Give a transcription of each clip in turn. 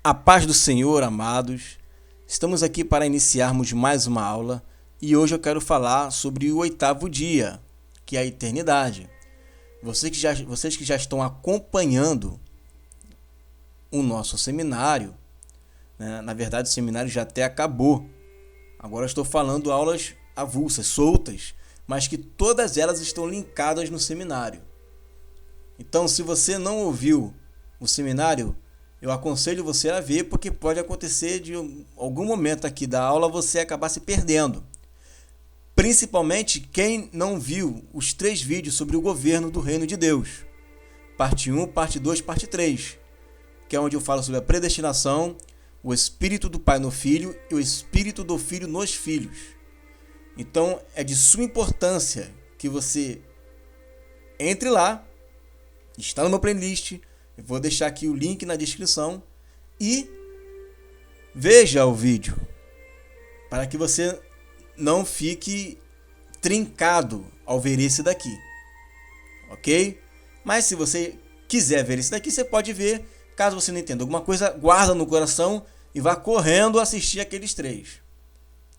A paz do Senhor, amados. Estamos aqui para iniciarmos mais uma aula e hoje eu quero falar sobre o oitavo dia, que é a eternidade. Vocês que já estão acompanhando o nosso seminário, né? Na verdade o seminário já até acabou. Agora eu estou falando aulas avulsas, soltas, mas que todas elas estão linkadas no seminário. Então, se você não ouviu o seminário, eu aconselho você a ver, porque pode acontecer de algum momento aqui da aula você acabar se perdendo. Principalmente quem não viu os 3 vídeos sobre o governo do Reino de Deus. Parte 1, parte 2, parte 3. Que é onde eu falo sobre a predestinação, o Espírito do Pai no Filho e o Espírito do Filho nos filhos. Então é de suma importância que você entre lá, está no meu playlist, eu vou deixar aqui o link na descrição e veja o vídeo, para que você não fique trincado ao ver esse daqui, ok? Mas se você quiser ver esse daqui, você pode ver. Caso você não entenda alguma coisa, guarda no coração e vá correndo assistir aqueles 3,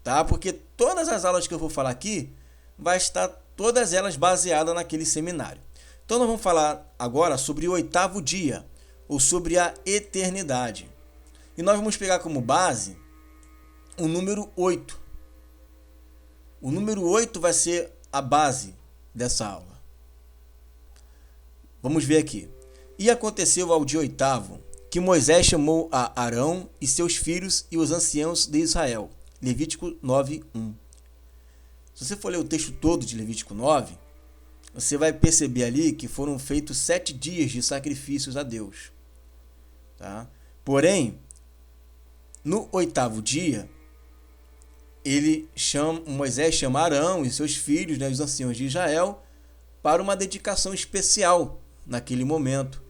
tá? Porque todas as aulas que eu vou falar aqui, vai estar todas elas baseadas naquele seminário. Então nós vamos falar agora sobre o oitavo dia, ou sobre a eternidade. E nós vamos pegar como base o número 8. O número 8 vai ser a base dessa aula. Vamos ver aqui. E aconteceu ao dia oitavo, que Moisés chamou a Arão e seus filhos e os anciãos de Israel. Levítico 9:1. Se você for ler o texto todo de Levítico 9, você vai perceber ali que foram feitos 7 dias de sacrifícios a Deus. Tá? Porém, no oitavo dia, Moisés chama Arão e seus filhos, né, os anciãos de Israel, para uma dedicação especial naquele momento.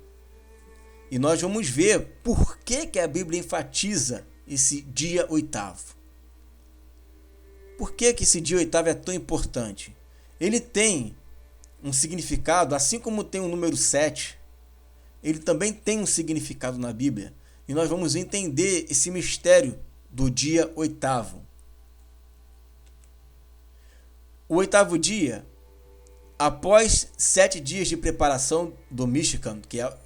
E nós vamos ver por que a Bíblia enfatiza esse dia oitavo. Por que esse dia oitavo é tão importante? Ele tem um significado, assim como tem o número 7, ele também tem um significado na Bíblia. E nós vamos entender esse mistério do dia oitavo. O oitavo dia, após 7 dias de preparação do Mishkan, que é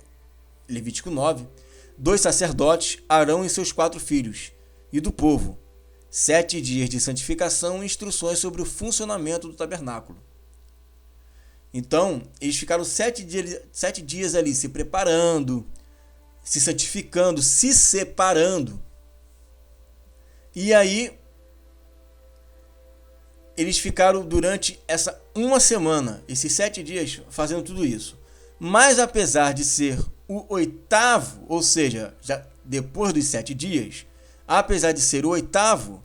Levítico 9, 2 sacerdotes, Arão e seus 4 filhos, e do povo, 7 dias de santificação e instruções sobre o funcionamento do tabernáculo. Então, eles ficaram 7 dias ali se preparando, se santificando, se separando. E aí, eles ficaram durante essa uma semana, esses 7 dias, fazendo tudo isso. Mas apesar de ser o oitavo, ou seja, já depois dos 7 dias, apesar de ser o oitavo,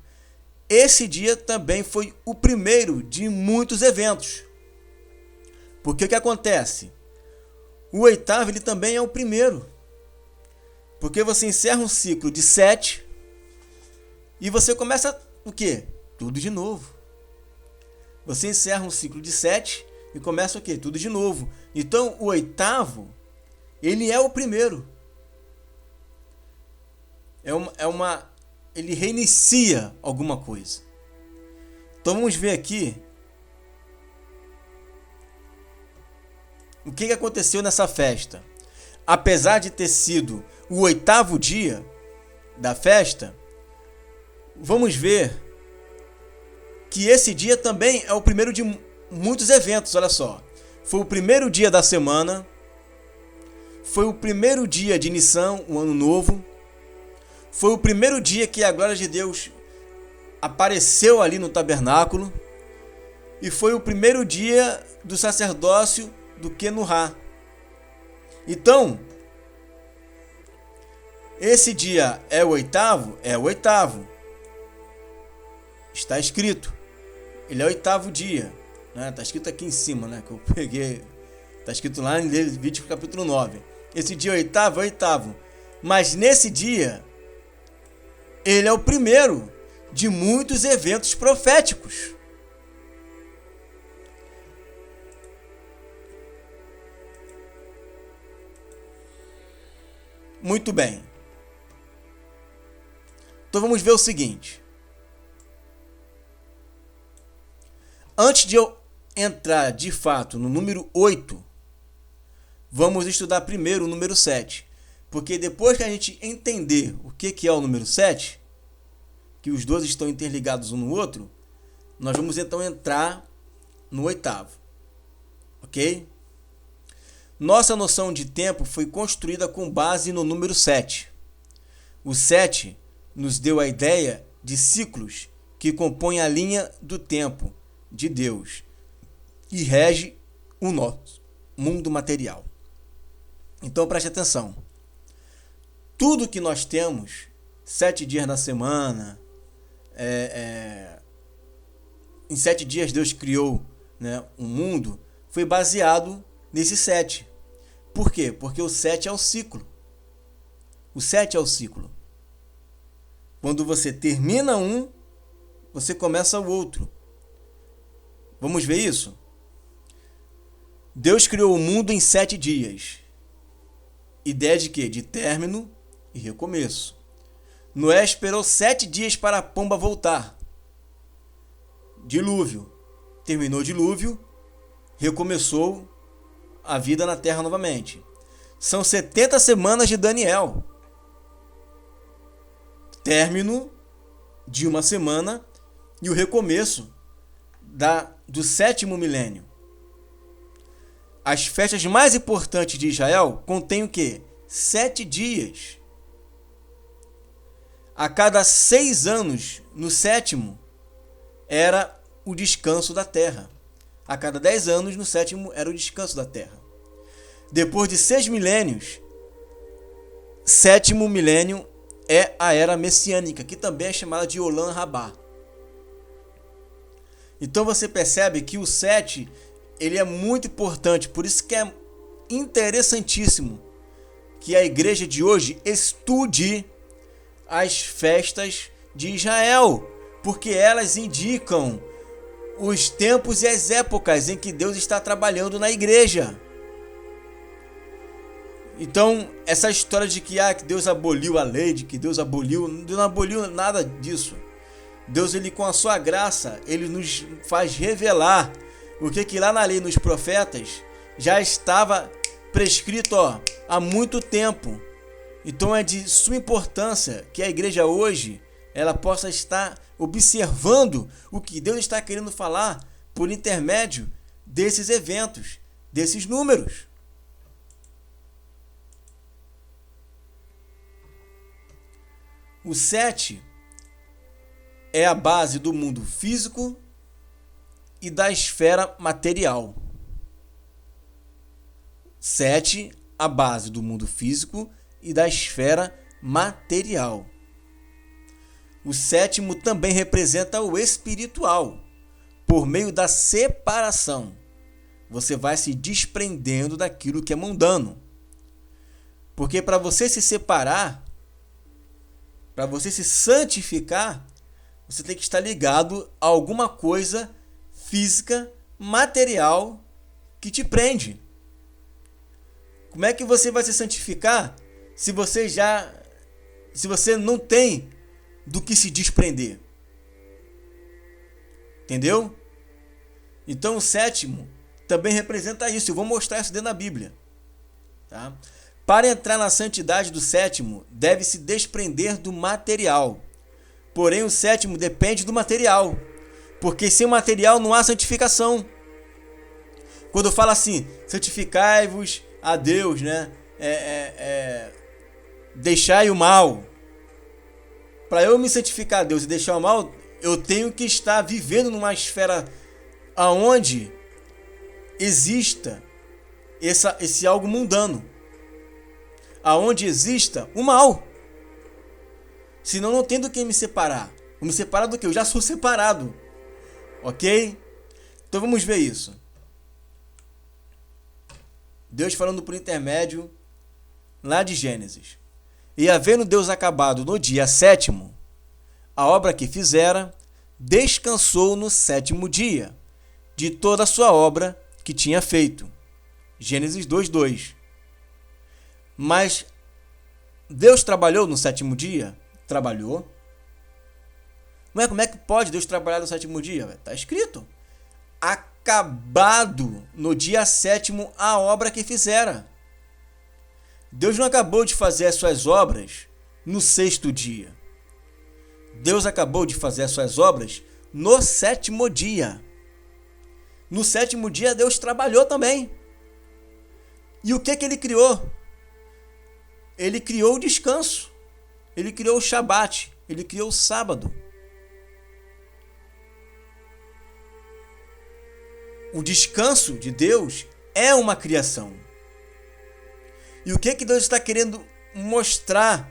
esse dia também foi o primeiro de muitos eventos. Porque o que acontece? O oitavo ele também é o primeiro. Porque você encerra um ciclo de 7 e você começa o quê? Tudo de novo. Você encerra um ciclo de 7 e começa o quê? Tudo de novo. Então o oitavo, ele é o primeiro. Ele reinicia alguma coisa. Então vamos ver aqui o que aconteceu nessa festa. Apesar de ter sido o oitavo dia da festa, vamos ver que esse dia também é o primeiro de muitos eventos. Olha só, foi o primeiro dia da semana, foi o primeiro dia de Nissan, o ano novo, foi o primeiro dia que a glória de Deus apareceu ali no tabernáculo, e foi o primeiro dia do sacerdócio do Quenuhá. Então, esse dia é o oitavo? É o oitavo. Está escrito. Ele é o oitavo dia. Né? Está escrito aqui em cima, né? Que eu peguei. Está escrito lá em Levítico capítulo 9. Esse dia oitavo é oitavo. Mas nesse dia, ele é o primeiro de muitos eventos proféticos. Muito bem. Então vamos ver o seguinte. Antes de eu entrar de fato no número 8, vamos estudar primeiro o número 7. Porque depois que a gente entender o que é o número 7, que os dois estão interligados um no outro, nós vamos então entrar no oitavo. Ok? Nossa noção de tempo foi construída com base no número 7. O 7 nos deu a ideia de ciclos que compõem a linha do tempo de Deus e rege o nosso mundo material. Então preste atenção. Tudo que nós temos, 7 dias na semana, em 7 dias Deus criou, né, um mundo, foi baseado nesse 7. Por quê? Porque o 7 é o ciclo. O 7 é o ciclo. Quando você termina um, você começa o outro. Vamos ver isso? Deus criou o mundo em 7 dias. Ideia de quê? De término e recomeço. Noé esperou 7 dias para a pomba voltar. Dilúvio. Terminou o dilúvio, recomeçou a vida na terra novamente. São 70 semanas de Daniel. Término de uma semana e o recomeço do 7º milênio. As festas mais importantes de Israel contêm o quê? 7 dias. A cada 6 anos, no 7º, era o descanso da terra. A cada 10 anos, no 7º, era o descanso da terra. Depois de 6 milênios, 7º milênio é a era messiânica, que também é chamada de Olam Rabá. Então você percebe que o 7, ele é muito importante, por isso que é interessantíssimo que a igreja de hoje estude as festas de Israel, porque elas indicam os tempos e as épocas em que Deus está trabalhando na igreja. Então, essa história de que Deus aboliu a lei, de que Deus não aboliu nada disso. Deus, ele com a sua graça, ele nos faz revelar o que lá na lei, nos profetas, já estava prescrito há muito tempo. Então é de suma importância que a igreja hoje ela possa estar observando o que Deus está querendo falar por intermédio desses eventos, desses números. O 7 é a base do mundo físico e da esfera material. 7, a base do mundo físico e da esfera material. O 7º também representa o espiritual. Por meio da separação, você vai se desprendendo daquilo que é mundano. Porque para você se separar, para você se santificar, você tem que estar ligado a alguma coisa física, material, que te prende. Como é que você vai se santificar se você não tem do que se desprender? Entendeu? Então o 7º também representa isso. Eu vou mostrar isso dentro da Bíblia. Tá? Para entrar na santidade do 7º, deve se desprender do material. Porém, o 7º depende do material. Porque sem material não há santificação. Quando eu falo assim, santificai-vos a Deus, né? Deixai o mal. Para eu me santificar a Deus e deixar o mal, eu tenho que estar vivendo numa esfera aonde exista esse algo mundano, aonde exista o mal. Senão não tem do que me separar. Vou me separar do que? Eu já sou separado. Ok? Então vamos ver isso. Deus falando por intermédio lá de Gênesis. E havendo Deus acabado no dia 7º a obra que fizera, descansou no 7º dia de toda a sua obra que tinha feito. Gênesis 2:2. Mas Deus trabalhou no 7º dia? Trabalhou. Não é? Como é que pode Deus trabalhar no sétimo dia? Está escrito. Acabado no dia sétimo a obra que fizera. Deus não acabou de fazer as suas obras no sexto dia. Deus acabou de fazer as suas obras no sétimo dia. No sétimo dia Deus trabalhou também. E o que ele criou? Ele criou o descanso. Ele criou o Shabat. Ele criou o sábado. O descanso de Deus é uma criação. E o que Deus está querendo mostrar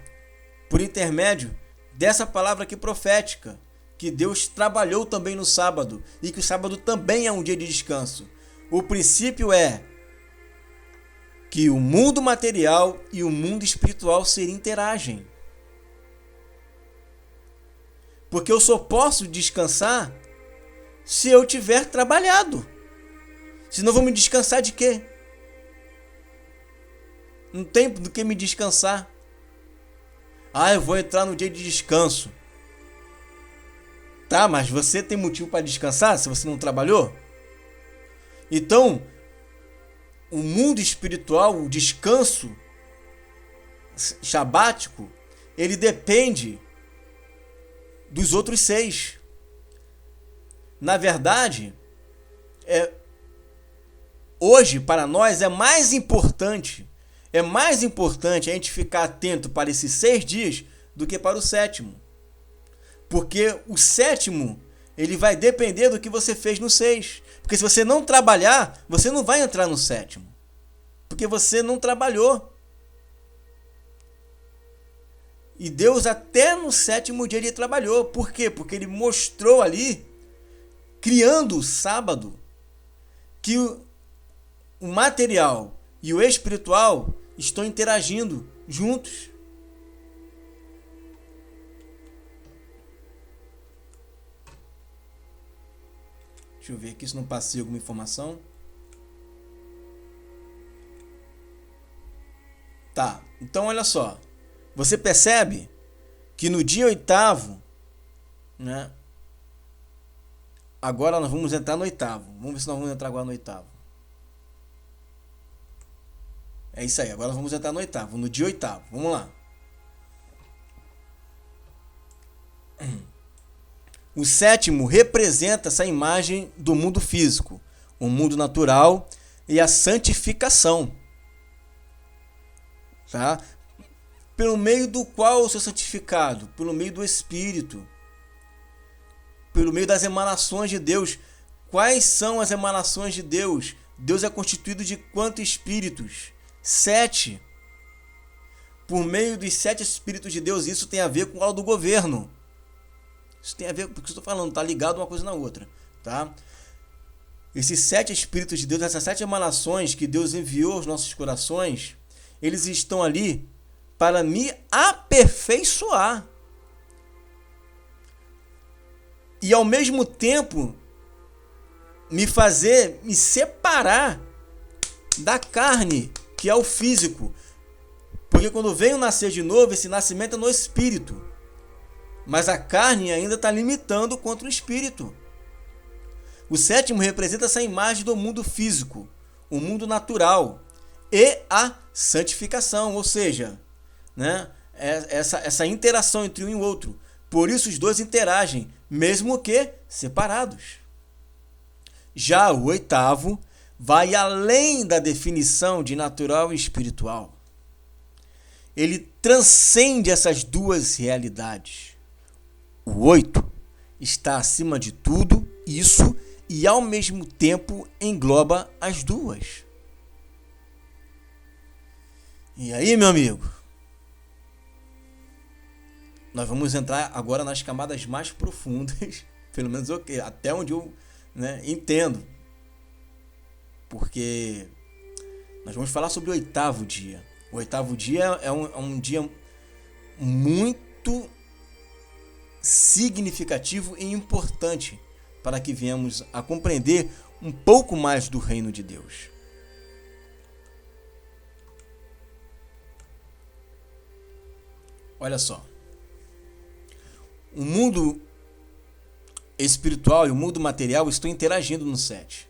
por intermédio dessa palavra aqui profética? Que Deus trabalhou também no sábado e que o sábado também é um dia de descanso. O princípio é que o mundo material e o mundo espiritual se interagem. Porque eu só posso descansar se eu tiver trabalhado. Senão vou me descansar de quê? Não tem do que me descansar. Eu vou entrar no dia de descanso. Tá, mas você tem motivo para descansar se você não trabalhou? Então, o mundo espiritual, o descanso shabático, ele depende dos outros 6. Na verdade, hoje para nós é mais importante a gente ficar atento para esses 6 dias do que para o sétimo. Porque o sétimo, ele vai depender do que você fez no 6. Porque se você não trabalhar, você não vai entrar no sétimo. Porque você não trabalhou. E Deus até no sétimo dia ele trabalhou. Por quê? Porque ele mostrou ali, criando o sábado, que o material e o espiritual estão interagindo juntos. Deixa eu ver aqui se não passei alguma informação. Tá, então olha só. Você percebe que no dia 8º, né? Agora nós vamos entrar no 8º. Vamos ver se nós vamos entrar agora no 8º. É isso aí, agora nós vamos entrar no 8º, no dia 8º. Vamos lá. O sétimo representa essa imagem do mundo físico, o mundo natural e a santificação. Tá? Pelo meio do qual eu sou santificado? Pelo meio do Espírito. Pelo meio das emanações de Deus. Quais são as emanações de Deus? Deus é constituído de quantos espíritos? 7. Por meio dos 7 espíritos de Deus, isso tem a ver com o do governo. Isso tem a ver com o que eu estou falando, está ligado uma coisa na outra. Tá? Esses 7 espíritos de Deus, essas 7 emanações que Deus enviou aos nossos corações, eles estão ali para me aperfeiçoar. E ao mesmo tempo me separar da carne, que é o físico. Porque quando venho nascer de novo, esse nascimento é no espírito. Mas a carne ainda está limitando contra o espírito. O sétimo representa essa imagem do mundo físico, o mundo natural e a santificação, ou seja, né, essa interação entre um e o outro. Por isso os dois interagem, mesmo que separados. Já o 8º vai além da definição de natural e espiritual. Ele transcende essas duas realidades. O 8 está acima de tudo isso e ao mesmo tempo engloba as duas. E aí, meu amigo? Nós vamos entrar agora nas camadas mais profundas, pelo menos até onde eu entendo. Porque nós vamos falar sobre o 8º dia. O 8º dia é um dia muito significativo e importante para que venhamos a compreender um pouco mais do reino de Deus. Olha só. O mundo espiritual e o mundo material estão interagindo no 7.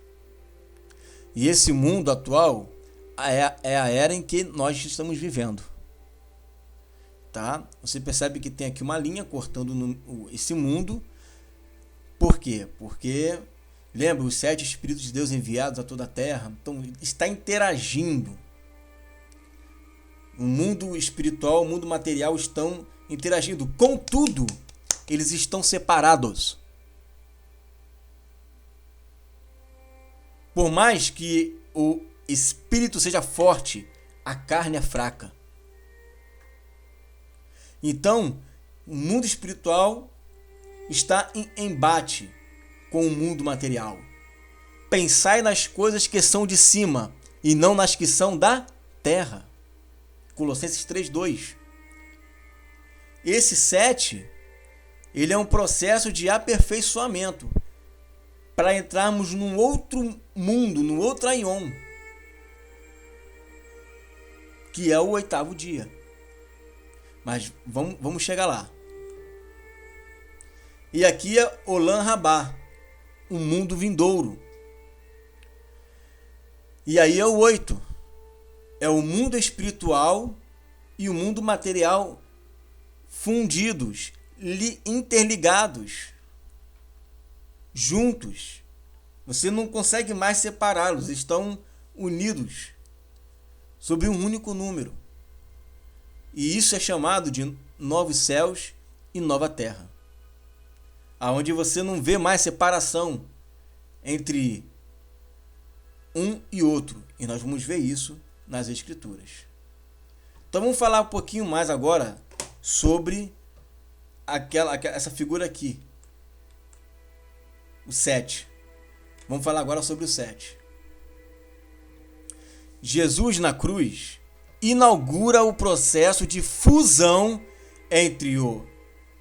E esse mundo atual é a era em que nós estamos vivendo. Tá? Você percebe que tem aqui uma linha cortando esse mundo. Por quê? Porque, lembra, os 7 Espíritos de Deus enviados a toda a Terra, então está interagindo. O mundo espiritual, o mundo material estão interagindo. Contudo, eles estão separados. Por mais que o espírito seja forte, a carne é fraca. Então, o mundo espiritual está em embate com o mundo material. Pensai nas coisas que são de cima e não nas que são da terra. Colossenses 3:2. Esse 7, ele é um processo de aperfeiçoamento para entrarmos num outro mundo, num outro aion, que é o 8º dia. Mas vamos chegar lá. E aqui é Olam Rabá, um mundo vindouro. E aí é o 8. É o mundo espiritual e o mundo material fundidos, interligados, juntos. Você não consegue mais separá-los, estão unidos sob um único número. E isso é chamado de novos céus e nova terra, aonde você não vê mais separação entre um e outro. E nós vamos ver isso nas Escrituras. Então vamos falar um pouquinho mais agora sobre essa figura aqui, o 7. Vamos falar agora sobre o 7. Jesus na cruz inaugura o processo de fusão entre o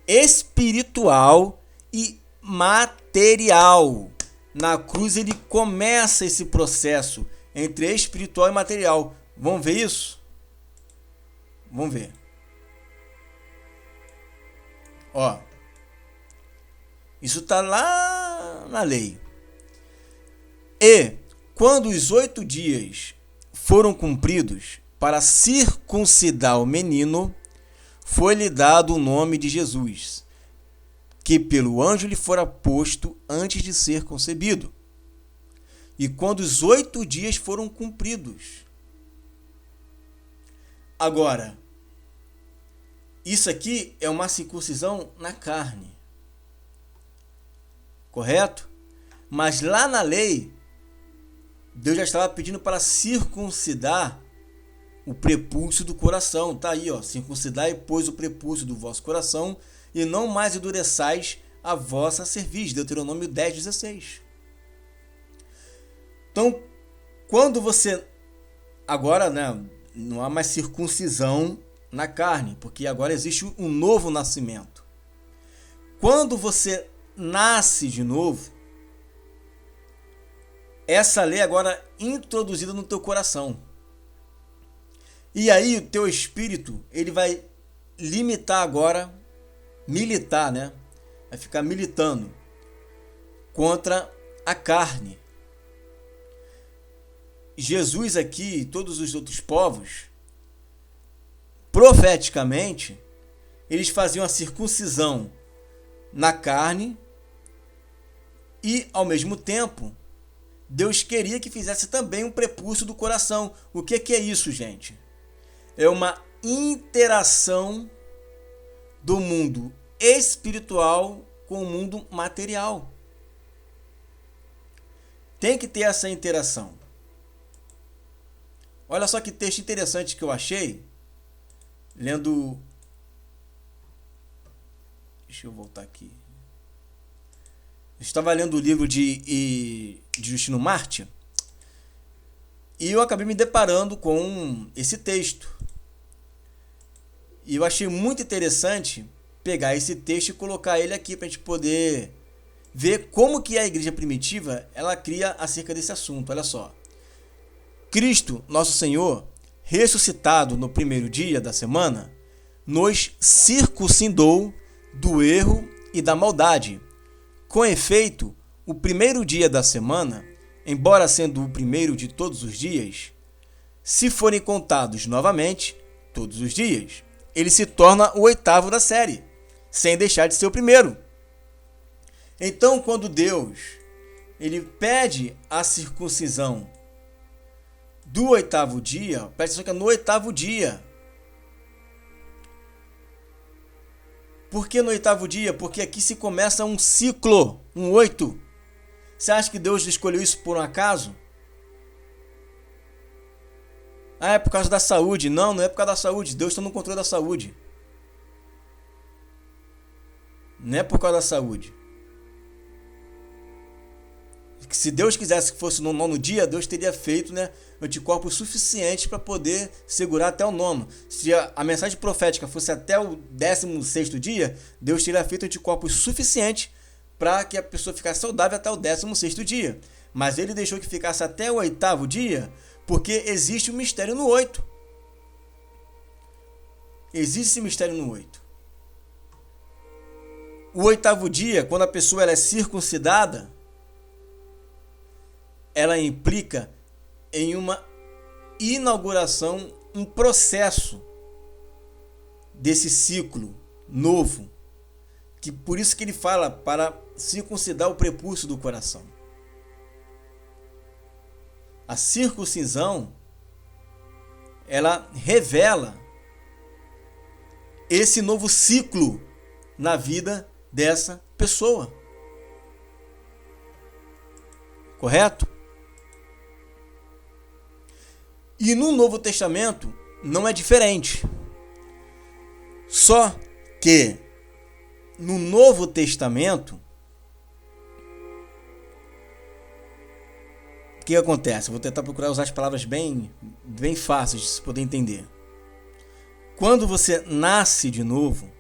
espiritual e material. Na cruz ele começa esse processo entre espiritual e material. Vamos ver isso? Vamos ver. Ó, isso está lá na lei. E quando os 8 dias foram cumpridos para circuncidar o menino, foi-lhe dado o nome de Jesus, que pelo anjo lhe fora posto antes de ser concebido. E quando os 8 dias foram cumpridos. Agora, isso aqui é uma circuncisão na carne. Correto? Mas lá na lei, Deus já estava pedindo para circuncidar o prepúcio do coração. Está aí, ó. Circuncidai, pois, o prepúcio do vosso coração, e não mais endureçais a vossa cerviz. Deuteronômio 10:16. Então, quando você... Agora, né, não há mais circuncisão na carne, porque agora existe um novo nascimento. Quando você nasce de novo, essa lei agora é introduzida no teu coração. E aí o teu espírito, ele vai militar, né? Vai ficar militando contra a carne. Jesus aqui e todos os outros povos, profeticamente, eles faziam a circuncisão na carne e, ao mesmo tempo, Deus queria que fizesse também um prepúcio do coração. O que é isso, gente? É uma interação do mundo espiritual com o mundo material. Tem que ter essa interação. Olha só que texto interessante que eu achei, lendo... Deixa eu voltar aqui. Eu estava lendo o livro de Justino Mártir e eu acabei me deparando com esse texto. E eu achei muito interessante pegar esse texto e colocar ele aqui para a gente poder ver como que a igreja primitiva ela cria acerca desse assunto. Olha só. Cristo, nosso Senhor, ressuscitado no primeiro dia da semana, nos circuncidou do erro e da maldade, Com efeito, o primeiro dia da semana, embora sendo o primeiro de todos os dias, se forem contados novamente, todos os dias, ele se torna o oitavo da série, sem deixar de ser o primeiro. Então, quando Deus ele pede a circuncisão do oitavo dia, presta atenção que é no oitavo dia. Por que no oitavo dia? Porque aqui se começa um ciclo, um 8. Você acha que Deus escolheu isso por um acaso? Ah, é por causa da saúde. Não, não é por causa da saúde. Deus está no controle da saúde. Não é por causa da saúde. Se Deus quisesse que fosse no nono dia, Deus teria feito, anticorpos suficientes para poder segurar até o nono. Se a mensagem profética fosse até o 16º dia, Deus teria feito anticorpos suficientes para que a pessoa ficasse saudável até o 16º dia. Mas ele deixou que ficasse até o oitavo dia, porque existe um mistério no 8. Existe esse mistério no 8. O oitavo dia, quando a pessoa ela é circuncidada, ela implica em uma inauguração, um processo desse ciclo novo, que por isso que ele fala para circuncidar o prepúcio do coração. A circuncisão, ela revela esse novo ciclo na vida dessa pessoa. Correto? E no Novo Testamento não é diferente. Só que no Novo Testamento, o que acontece? Eu vou tentar procurar usar as palavras bem fáceis de se poder entender. Quando você nasce de novo,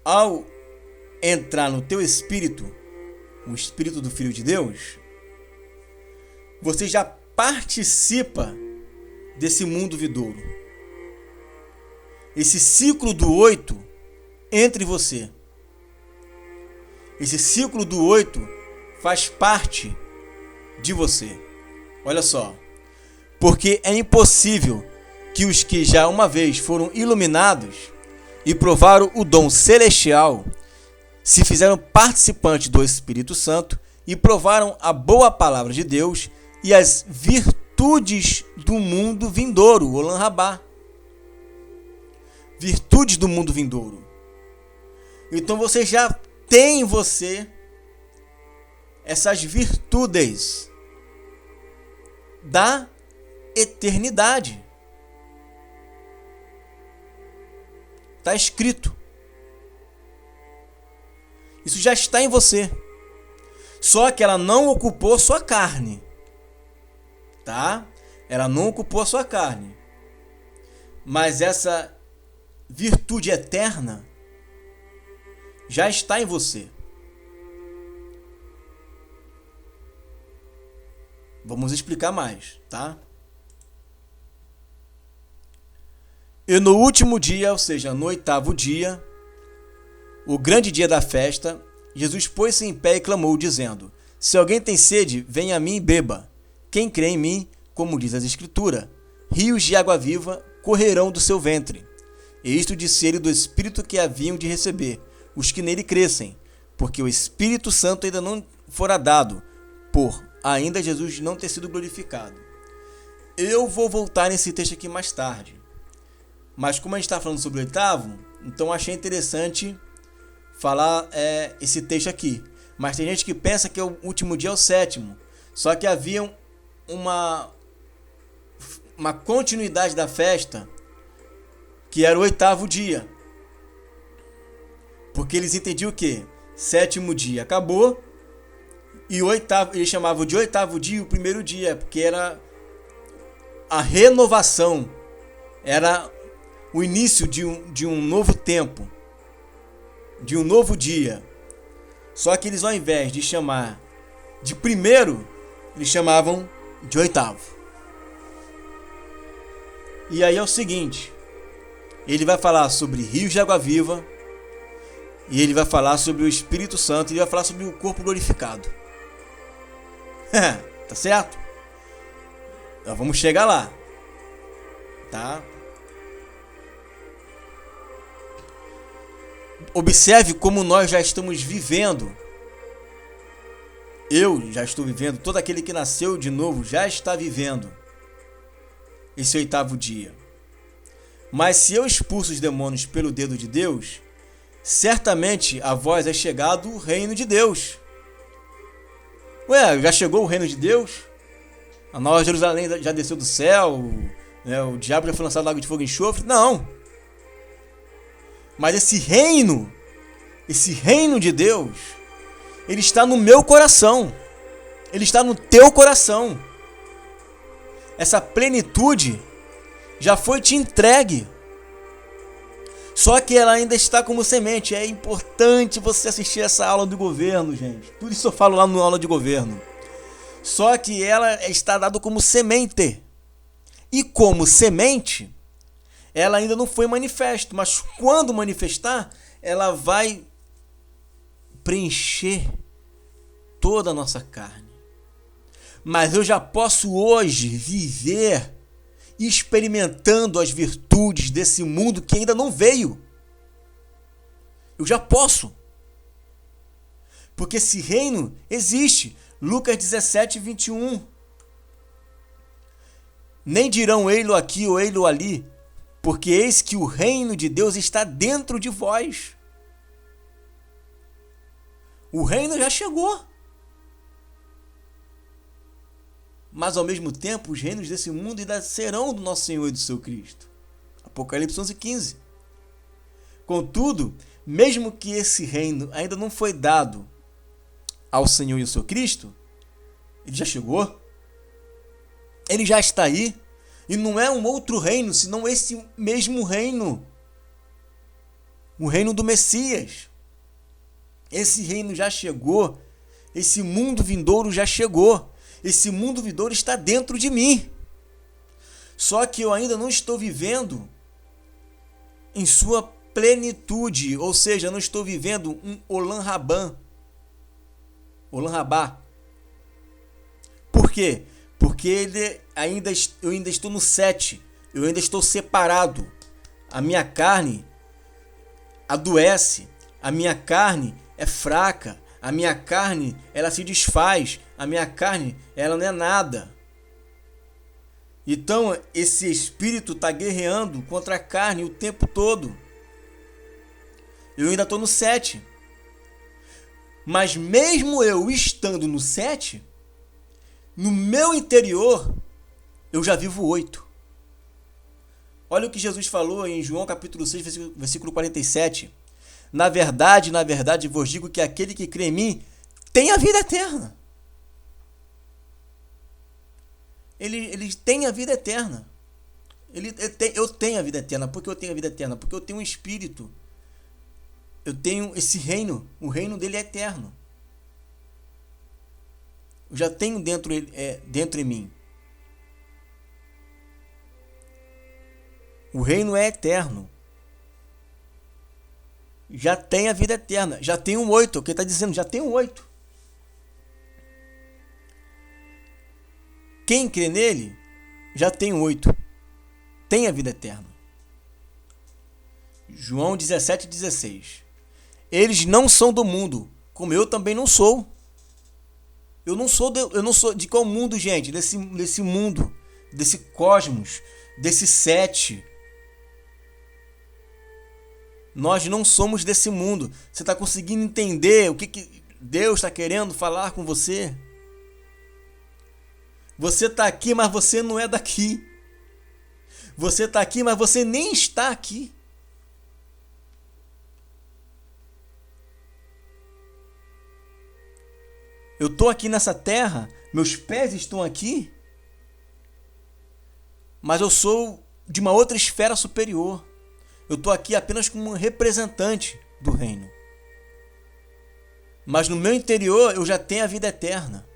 ao entrar no teu espírito, o espírito do Filho de Deus, você já participa desse mundo vindouro. Esse ciclo do 8 entre você. Esse ciclo do 8 faz parte de você. Olha só. Porque é impossível que os que já uma vez foram iluminados e provaram o dom celestial se fizeram participantes do Espírito Santo e provaram a boa palavra de Deus e as virtudes do mundo vindouro, Olam Rabá. Virtudes do mundo vindouro. Então você já tem em você essas virtudes da eternidade. Está escrito. Isso já está em você. Só que ela não ocupou sua carne. Tá? Ela não ocupou a sua carne. Mas essa virtude eterna já está em você. Vamos explicar mais, tá? E no último dia, ou seja, no oitavo dia, o grande dia da festa, Jesus pôs-se em pé e clamou, dizendo: Se alguém tem sede, venha a mim e beba. Quem crê em mim, como diz as Escrituras, rios de água viva correrão do seu ventre. E isto disse ele do Espírito que haviam de receber, os que nele crescem, porque o Espírito Santo ainda não fora dado, por ainda Jesus não ter sido glorificado. Eu vou voltar nesse texto aqui mais tarde. Mas como a gente está falando sobre o oitavo, então achei interessante falar esse texto aqui. Mas tem gente que pensa que o último dia é o sétimo. Só que havia uma continuidade da festa, que era o oitavo dia. Porque eles entendiam o quê? Sétimo dia acabou, e o oitavo, eles chamavam de oitavo dia o primeiro dia, porque era a renovação, era o início de um novo tempo, de um novo dia. Só que eles, ao invés de chamar de primeiro, eles chamavam de oitavo. E aí é o seguinte, ele vai falar sobre rios de água viva, E ele vai falar sobre o Espírito Santo, ele vai falar sobre o corpo glorificado. Tá certo? Então vamos chegar lá. Tá? Observe como nós já estamos vivendo. Eu já estou vivendo, todo aquele que nasceu de novo já está vivendo esse 8º dia. Mas se eu expulso os demônios pelo dedo de Deus, certamente a vós é chegado o reino de Deus. Ué, já chegou o reino de Deus? A Nova Jerusalém já desceu do céu? Né, o diabo já foi lançado na água de fogo e enxofre? Não. Mas esse reino de Deus, ele está no meu coração. Ele está no teu coração. Essa plenitude já foi te entregue. Só que ela ainda está como semente. É importante você assistir essa aula do governo, gente. Tudo isso eu falo lá na aula de governo. Só que ela está dada como semente. E como semente, ela ainda não foi manifesto. Mas quando manifestar, ela vai preencher toda a nossa carne. Mas eu já posso hoje viver experimentando as virtudes desse mundo que ainda não veio. Eu já posso. Porque esse reino existe. Lucas 17, 21. Nem dirão ei-lo aqui ou ei-lo ali, porque eis que o reino de Deus está dentro de vós. O reino já chegou. Mas ao mesmo tempo, os reinos desse mundo ainda serão do nosso Senhor e do seu Cristo. Apocalipse 11:15. Contudo, mesmo que esse reino ainda não foi dado ao Senhor e ao seu Cristo, ele já chegou. Ele já está aí. E não é um outro reino, senão esse mesmo reino. O reino do Messias. Esse reino já chegou. Esse mundo vindouro já chegou. Esse mundo vindouro está dentro de mim. Só que eu ainda não estou vivendo em sua plenitude. Ou seja, eu não estou vivendo um Olam Rabá. Por quê? Porque eu ainda estou no 7. Eu ainda estou separado. A minha carne adoece. A minha carne é fraca. A minha carne, ela se desfaz. A minha carne, ela não é nada. Então, esse espírito está guerreando contra a carne o tempo todo. Eu ainda estou no 7. Mas mesmo eu estando no 7, no meu interior, eu já vivo 8. Olha o que Jesus falou em João capítulo 6, versículo 47. Na verdade, vos digo que aquele que crê em mim tem a vida eterna. Ele tem a vida eterna. Eu tenho a vida eterna. Por que eu tenho a vida eterna? Porque eu tenho um espírito. Eu tenho esse reino. O reino dele é eterno. Eu já tenho dentro em mim. O reino é eterno. Já tem a vida eterna. Já tem um 8. O que ele está dizendo? Já tem um 8. Quem crê nele, já tem um 8. Tem a vida eterna. João 17:16. Eles não são do mundo, como eu também não sou. Eu não sou de qual mundo, gente? Desse mundo, desse cosmos, desse 7. Nós não somos desse mundo. Você está conseguindo entender o que Deus está querendo falar com você? Você está aqui, mas você não é daqui. Você está aqui, mas você nem está aqui. Eu estou aqui nessa terra, meus pés estão aqui, mas eu sou de uma outra esfera superior. Eu estou aqui apenas como um representante do reino. Mas no meu interior eu já tenho a vida eterna.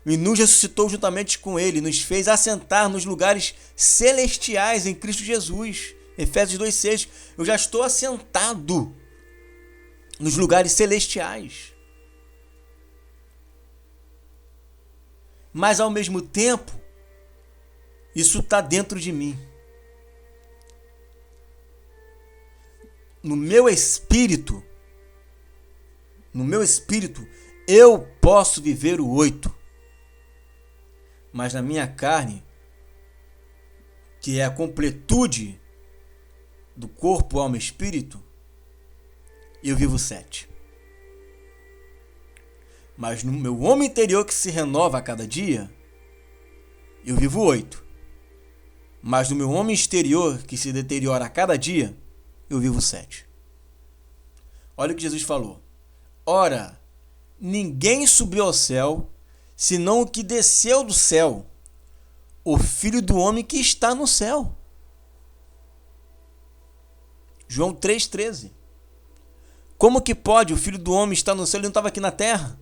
E nos ressuscitou juntamente com ele, nos fez assentar nos lugares celestiais em Cristo Jesus. Efésios 2:6. Eu já estou assentado nos lugares celestiais. Mas ao mesmo tempo, isso está dentro de mim. No meu espírito, eu posso viver o 8. Mas na minha carne, que é a completude do corpo, alma e espírito, eu vivo 7. Mas no meu homem interior, que se renova a cada dia, eu vivo 8. Mas no meu homem exterior, que se deteriora a cada dia, eu vivo 7. Olha o que Jesus falou. Ora, ninguém subiu ao céu, senão o que desceu do céu, o Filho do Homem que está no céu. João 3,13. Como que pode o Filho do Homem estar no céu? Ele não estava aqui na terra.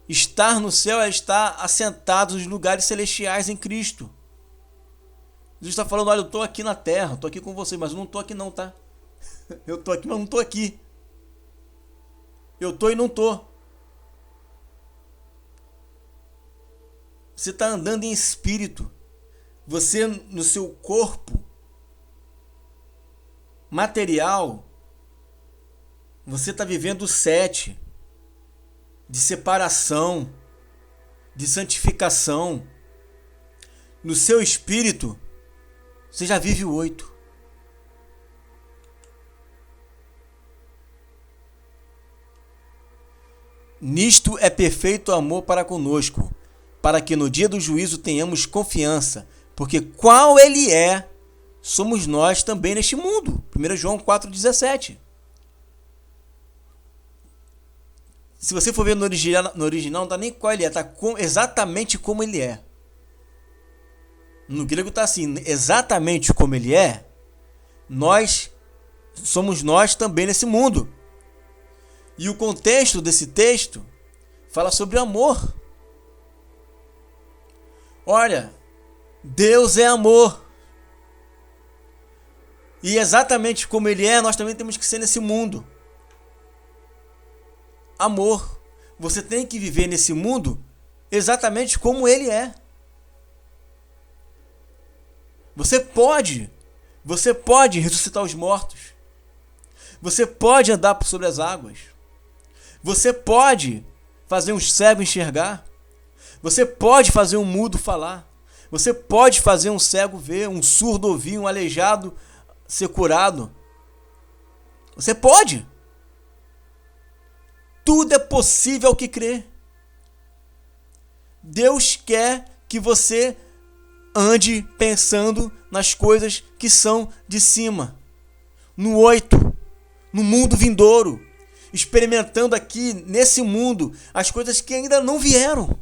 Estar no céu é estar assentado nos lugares celestiais em Cristo. Jesus está falando, olha, eu estou aqui na terra, estou aqui com você, mas eu não estou aqui não, tá? Eu estou aqui, mas não estou aqui. Eu estou e não estou. Você está andando em espírito. Você, no seu corpo material, você está vivendo 7. De separação, de santificação. No seu espírito, você já vive o 8. Nisto é perfeito amor para conosco, para que no dia do juízo tenhamos confiança, porque qual ele é, somos nós também neste mundo. 1 João 4,17. Se você for ver no original não está nem qual ele é, está exatamente como ele é. No grego está assim, exatamente como ele é, somos nós também nesse mundo. E o contexto desse texto fala sobre amor. Olha, Deus é amor. E exatamente como ele é, nós também temos que ser nesse mundo. Amor. Você tem que viver nesse mundo exatamente como ele é. Você pode ressuscitar os mortos. Você pode andar sobre as águas. Você pode fazer um cego enxergar. Você pode fazer um mudo falar. Você pode fazer um cego ver, um surdo ouvir, um aleijado ser curado. Você pode. Tudo é possível ao que crê. Deus quer que você ande pensando nas coisas que são de cima, no 8, no mundo vindouro, experimentando aqui nesse mundo as coisas que ainda não vieram.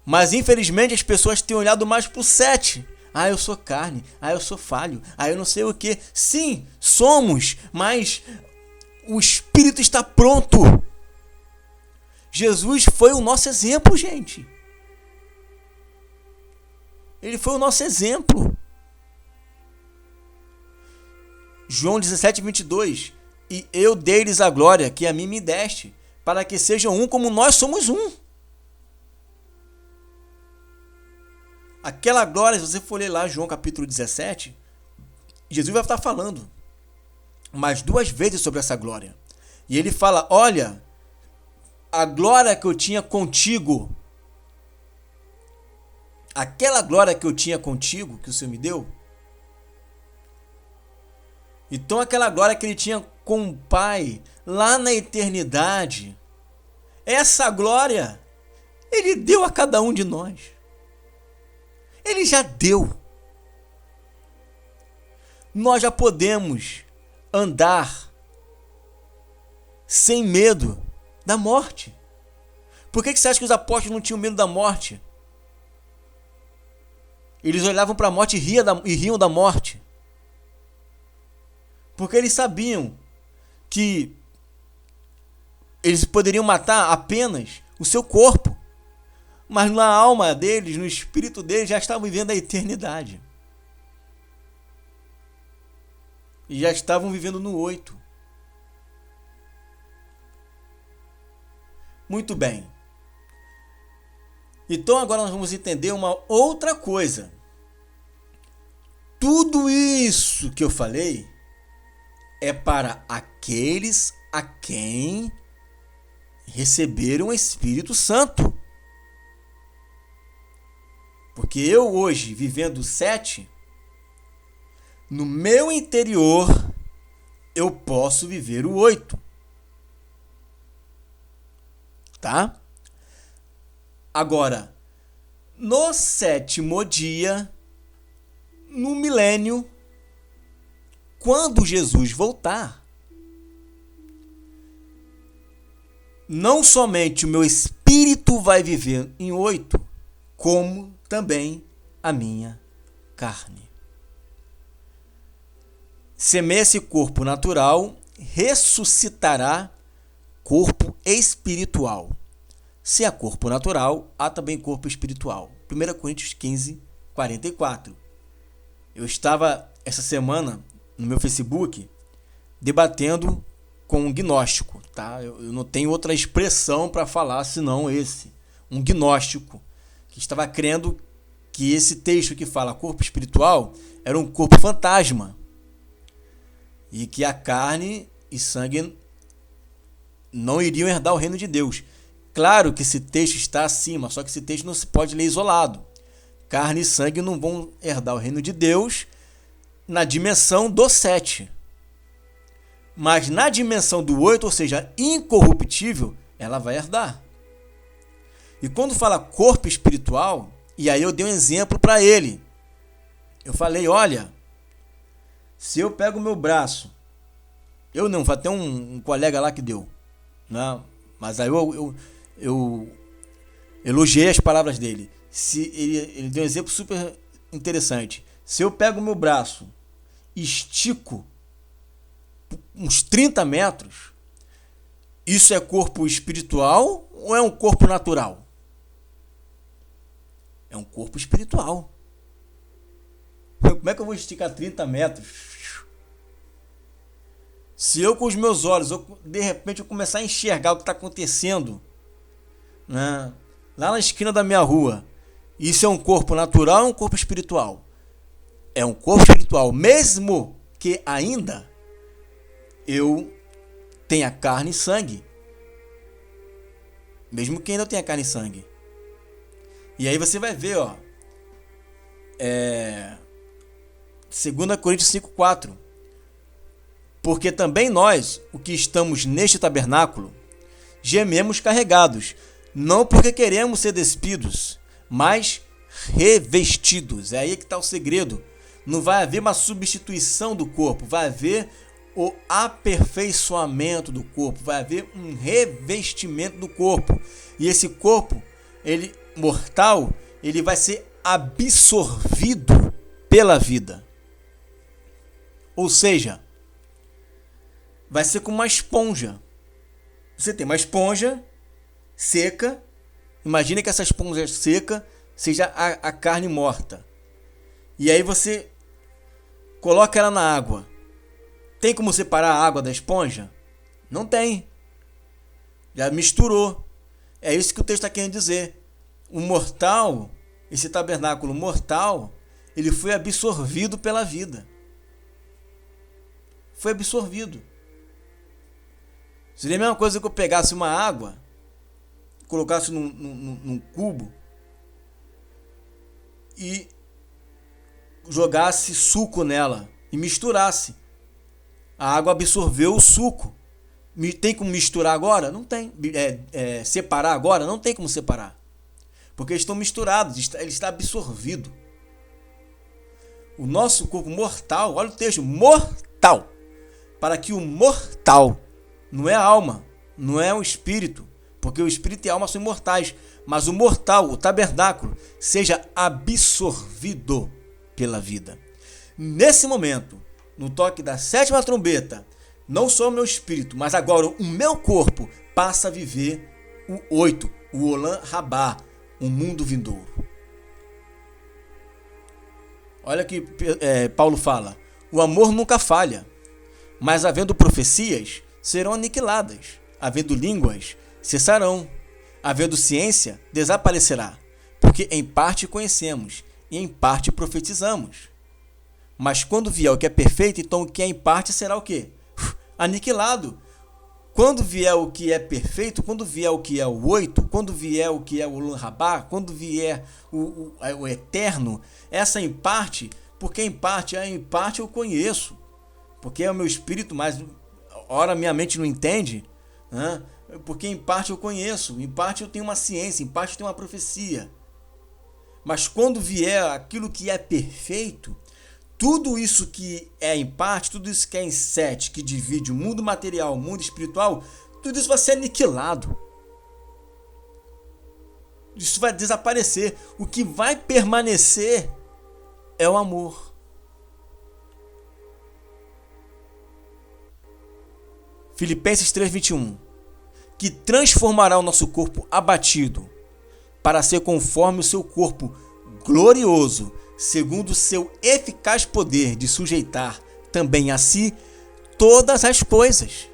Mas infelizmente as pessoas têm olhado mais para o 7. Ah, eu sou carne. Ah, eu sou falho. Ah, eu não sei o que. Sim, somos, mas o Espírito está pronto. Jesus foi o nosso exemplo, gente. Ele foi o nosso exemplo. João 17:22. E eu dei-lhes a glória que a mim me deste, para que sejam um como nós somos um. Aquela glória, se você for ler lá João capítulo 17, Jesus vai estar falando mais 2 vezes sobre essa glória. E ele fala, olha, a glória que eu tinha contigo, aquela glória que eu tinha contigo, que o Senhor me deu, então aquela glória que ele tinha com o Pai, lá na eternidade, essa glória, ele deu a cada um de nós. Ele já deu. Nós já podemos andar sem medo da morte. Por que você acha que os apóstolos não tinham medo da morte? Eles olhavam para a morte e riam da morte. Porque eles sabiam que eles poderiam matar apenas o seu corpo, mas na alma deles, no espírito deles, já estavam vivendo a eternidade. E já estavam vivendo no 8. Muito bem. Então agora nós vamos entender uma outra coisa. Tudo isso que eu falei é para aqueles a quem receberam o Espírito Santo. Porque eu hoje, vivendo 7, no meu interior, eu posso viver o 8. Tá? Agora, no 7º dia, no milênio, quando Jesus voltar, não somente o meu espírito vai viver em 8, como também a minha carne. Semeia-se corpo natural, ressuscitará corpo espiritual. Se há corpo natural, há também corpo espiritual. 1 Coríntios 15, 44. Eu estava essa semana no meu Facebook debatendo com um gnóstico, tá? Eu não tenho outra expressão para falar senão esse. Um gnóstico que estava crendo que esse texto que fala corpo espiritual era um corpo fantasma e que a carne e sangue não iriam herdar o reino de Deus. Claro que esse texto está acima, só que esse texto não se pode ler isolado. Carne e sangue não vão herdar o reino de Deus na dimensão do 7. Mas na dimensão do 8, ou seja, incorruptível, ela vai herdar. E quando fala corpo espiritual, e aí eu dei um exemplo para ele. Eu falei, olha, se eu pego o meu braço, eu não, vai ter um colega lá que deu, né? Mas aí eu elogiei as palavras dele. Ele deu um exemplo super interessante. Se eu pego o meu braço, estico uns 30 metros, isso é corpo espiritual ou é um corpo natural? É um corpo espiritual. Como é que eu vou esticar 30 metros? Se eu com os meus olhos, de repente eu começar a enxergar o que está acontecendo, né, lá na esquina da minha rua, isso é um corpo natural ou um corpo espiritual? É um corpo espiritual, mesmo que ainda eu tenha carne e sangue. Mesmo que ainda eu tenha carne e sangue. E aí você vai ver, ó, 2 Coríntios 5:4. Porque também nós, o que estamos neste tabernáculo, gememos carregados, não porque queremos ser despidos, mas revestidos. É aí que está o segredo. Não vai haver uma substituição do corpo, vai haver o aperfeiçoamento do corpo, vai haver um revestimento do corpo. E esse corpo, ele mortal, ele vai ser absorvido pela vida. Ou seja, vai ser como uma esponja. Você tem uma esponja seca, imagina que essa esponja seca seja a carne morta. E aí você coloca ela na água. Tem como separar a água da esponja? Não tem. Já misturou. É isso que o texto está querendo dizer. O mortal, esse tabernáculo mortal, ele foi absorvido pela vida. Foi absorvido. Seria a mesma coisa que eu pegasse uma água, colocasse num cubo e jogasse suco nela e misturasse. A água absorveu o suco. Tem como misturar agora? Não tem. Separar agora? Não tem como separar. Porque eles estão misturados, ele está absorvido. O nosso corpo mortal, olha o texto, mortal. Para que o mortal, não é a alma, não é o espírito, porque o espírito e a alma são imortais, mas o mortal, o tabernáculo, seja absorvido pela vida. Nesse momento, no toque da 7ª trombeta, não só o meu espírito, mas agora o meu corpo passa a viver o 8, o Olam Rabá, um mundo vindouro. Olha que Paulo fala: o amor nunca falha, mas havendo profecias, serão aniquiladas, havendo línguas, cessarão, havendo ciência, desaparecerá, porque em parte conhecemos e em parte profetizamos. Mas quando vier o que é perfeito, então o que é em parte será o quê? Aniquilado. Quando vier o que é perfeito, quando vier o que é o 8, quando vier o que é o Olam Rabá, quando vier o eterno, essa em parte, porque em parte eu conheço, porque é o meu espírito, mas ora minha mente não entende, né? Porque em parte eu conheço, em parte eu tenho uma ciência, em parte eu tenho uma profecia. Mas quando vier aquilo que é perfeito, tudo isso que é em parte, tudo isso que é em 7, que divide o mundo material, o mundo espiritual, tudo isso vai ser aniquilado. Isso vai desaparecer. O que vai permanecer é o amor. Filipenses 3:21, que transformará o nosso corpo abatido para ser conforme o seu corpo glorioso, segundo o seu eficaz poder de sujeitar também a si todas as coisas.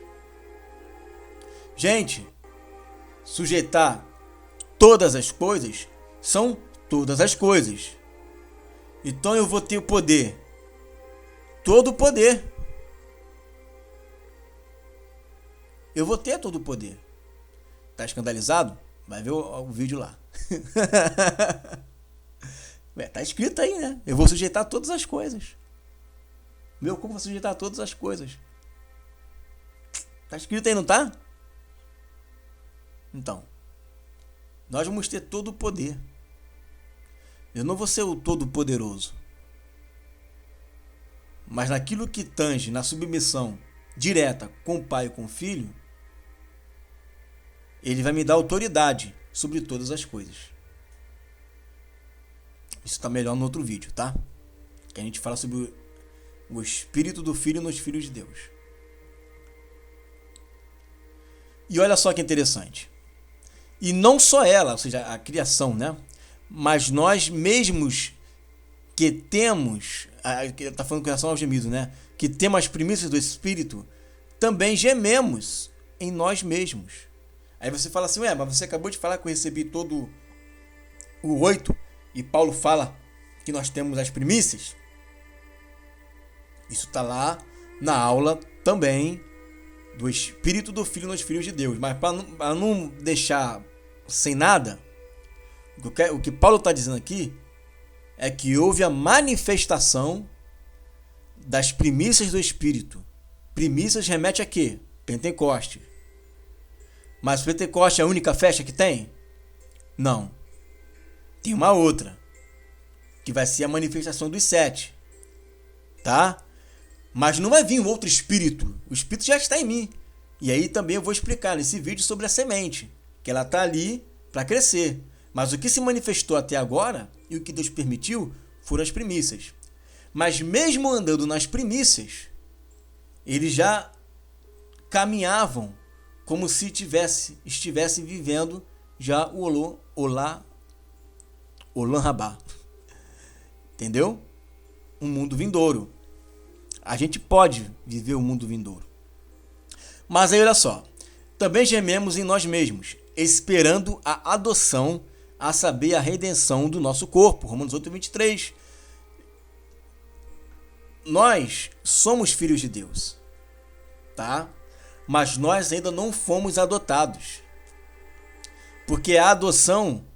Gente, sujeitar todas as coisas são todas as coisas. Então eu vou ter o poder, todo o poder. Eu vou ter todo o poder. Tá escandalizado? Vai ver o vídeo lá. Tá escrito aí, né? Eu vou sujeitar todas as coisas. Meu corpo vai sujeitar todas as coisas. Tá escrito aí, não tá? Então, nós vamos ter todo o poder. Eu não vou ser o todo-poderoso. Mas naquilo que tange na submissão direta com o pai e com o filho, ele vai me dar autoridade sobre todas as coisas. Isso está melhor no outro vídeo, tá? Que a gente fala sobre o Espírito do Filho nos filhos de Deus. E olha só que interessante. E não só ela, ou seja, a criação, né? Mas nós mesmos que temos, está falando com relação ao gemido, né? Que temos as primícias do Espírito, também gememos em nós mesmos. Aí você fala assim, mas você acabou de falar que eu recebi todo o 8, e Paulo fala que nós temos as primícias. Isso está lá na aula também do Espírito do Filho nos filhos de Deus. Mas para não deixar sem nada, o que Paulo está dizendo aqui é que houve a manifestação das primícias do Espírito. Primícias remete a quê? Pentecoste. Mas Pentecoste é a única festa que tem? Não. Tem uma outra, que vai ser a manifestação dos 7. Tá? Mas não vai vir um outro Espírito. O Espírito já está em mim. E aí também eu vou explicar nesse vídeo sobre a semente, que ela está ali para crescer. Mas o que se manifestou até agora, e o que Deus permitiu, foram as primícias. Mas mesmo andando nas primícias, eles já caminhavam como se estivessem vivendo já o Olam Rabá. Entendeu? Um mundo vindouro. A gente pode viver o mundo vindouro. Mas aí olha só. Também gememos em nós mesmos, esperando a adoção, a saber, a redenção do nosso corpo. Romanos 8:23. Nós somos filhos de Deus. Tá? Mas nós ainda não fomos adotados. Porque a adoção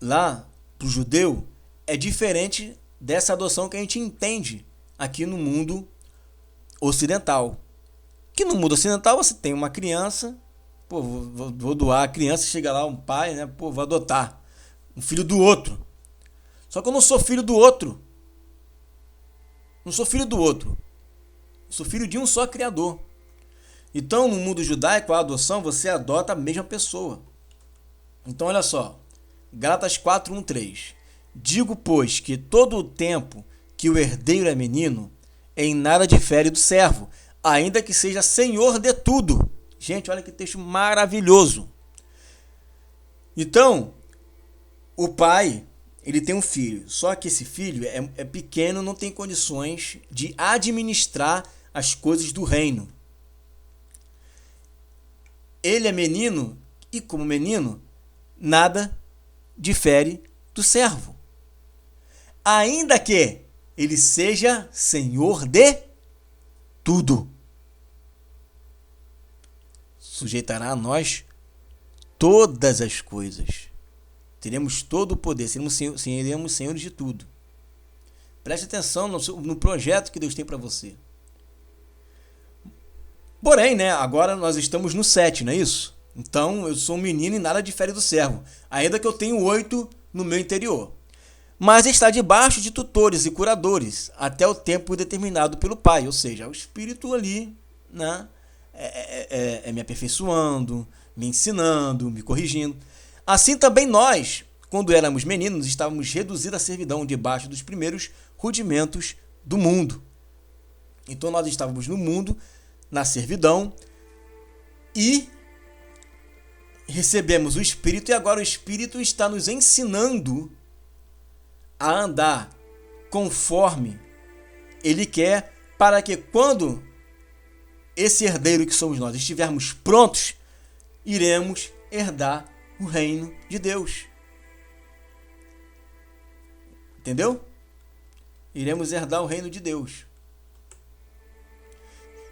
lá para o judeu é diferente dessa adoção que a gente entende aqui no mundo ocidental. Que no mundo ocidental você tem uma criança, vou doar a criança, chega lá um pai, né, vou adotar um filho do outro. Só que eu não sou filho do outro. Não sou filho do outro. Sou filho de um só Criador. Então, no mundo judaico, a adoção, você adota a mesma pessoa. Então, olha só. Gálatas 4:1-3. Digo, pois, que todo o tempo que o herdeiro é menino, em nada difere do servo, ainda que seja senhor de tudo. Gente, olha que texto maravilhoso. Então, O pai, ele tem um filho, só que esse filho é pequeno, não tem condições de administrar as coisas do reino. Ele é menino e, como menino, nada difere do servo. Ainda que ele seja senhor de tudo. Sujeitará a nós todas as coisas. Teremos todo o poder, seremos senhores de tudo. Preste atenção no projeto que Deus tem para você. Porém, né, agora nós estamos no 7, não é isso? Então, eu sou um menino e nada difere do servo, ainda que eu tenha 8 no meu interior. Mas está debaixo de tutores e curadores, até o tempo determinado pelo Pai, ou seja, o Espírito ali, né, me aperfeiçoando, me ensinando, me corrigindo. Assim também nós, quando éramos meninos, estávamos reduzidos à servidão debaixo dos primeiros rudimentos do mundo. Então nós estávamos no mundo, na servidão, e recebemos o Espírito, e agora o Espírito está nos ensinando a andar conforme Ele quer, para que quando esse herdeiro que somos nós estivermos prontos, iremos herdar o reino de Deus. Entendeu? Iremos herdar o reino de Deus.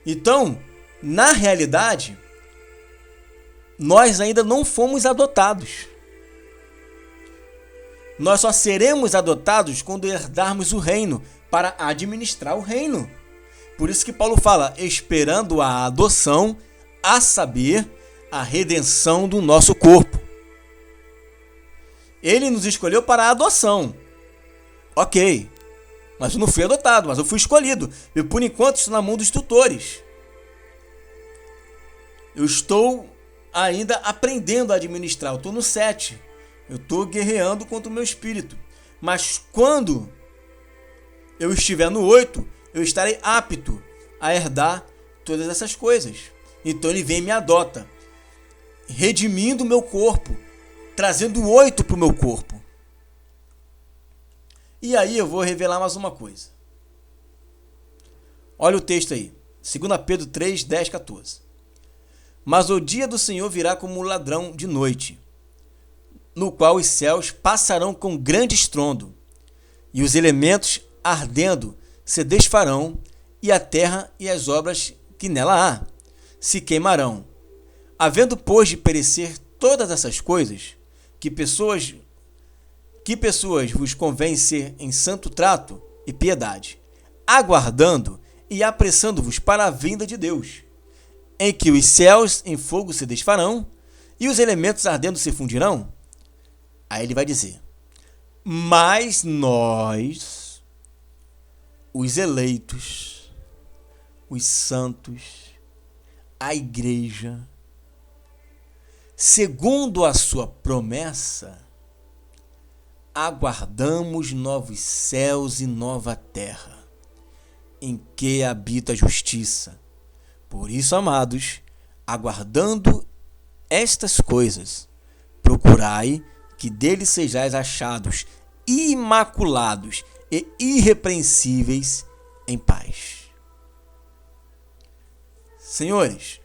Então, na realidade, nós ainda não fomos adotados. Nós só seremos adotados quando herdarmos o reino, para administrar o reino. Por isso que Paulo fala, esperando a adoção, a saber, a redenção do nosso corpo. Ele nos escolheu para a adoção. Ok, mas eu não fui adotado, mas eu fui escolhido. E por enquanto estou na mão dos tutores. Eu estou ainda aprendendo a administrar. Eu estou no 7. Eu estou guerreando contra o meu espírito. Mas quando eu estiver no 8, eu estarei apto a herdar todas essas coisas. Então ele vem e me adota, redimindo o meu corpo, trazendo 8 para o meu corpo. E aí eu vou revelar mais uma coisa. Olha o texto aí. 2 Pedro 3, 10, 14. Mas o dia do Senhor virá como um ladrão de noite, no qual os céus passarão com grande estrondo, e os elementos ardendo se desfarão, e a terra e as obras que nela há se queimarão. Havendo, pois, de perecer todas essas coisas, que pessoas vos convém ser em santo trato e piedade, aguardando e apressando-vos para a vinda de Deus, em que os céus em fogo se desfarão e os elementos ardendo se fundirão. Aí ele vai dizer, mas nós, os eleitos, os santos, a igreja, segundo a sua promessa, aguardamos novos céus e nova terra, em que habita a justiça. Por isso, amados, aguardando estas coisas, procurai que dele sejais achados imaculados e irrepreensíveis em paz. Senhores,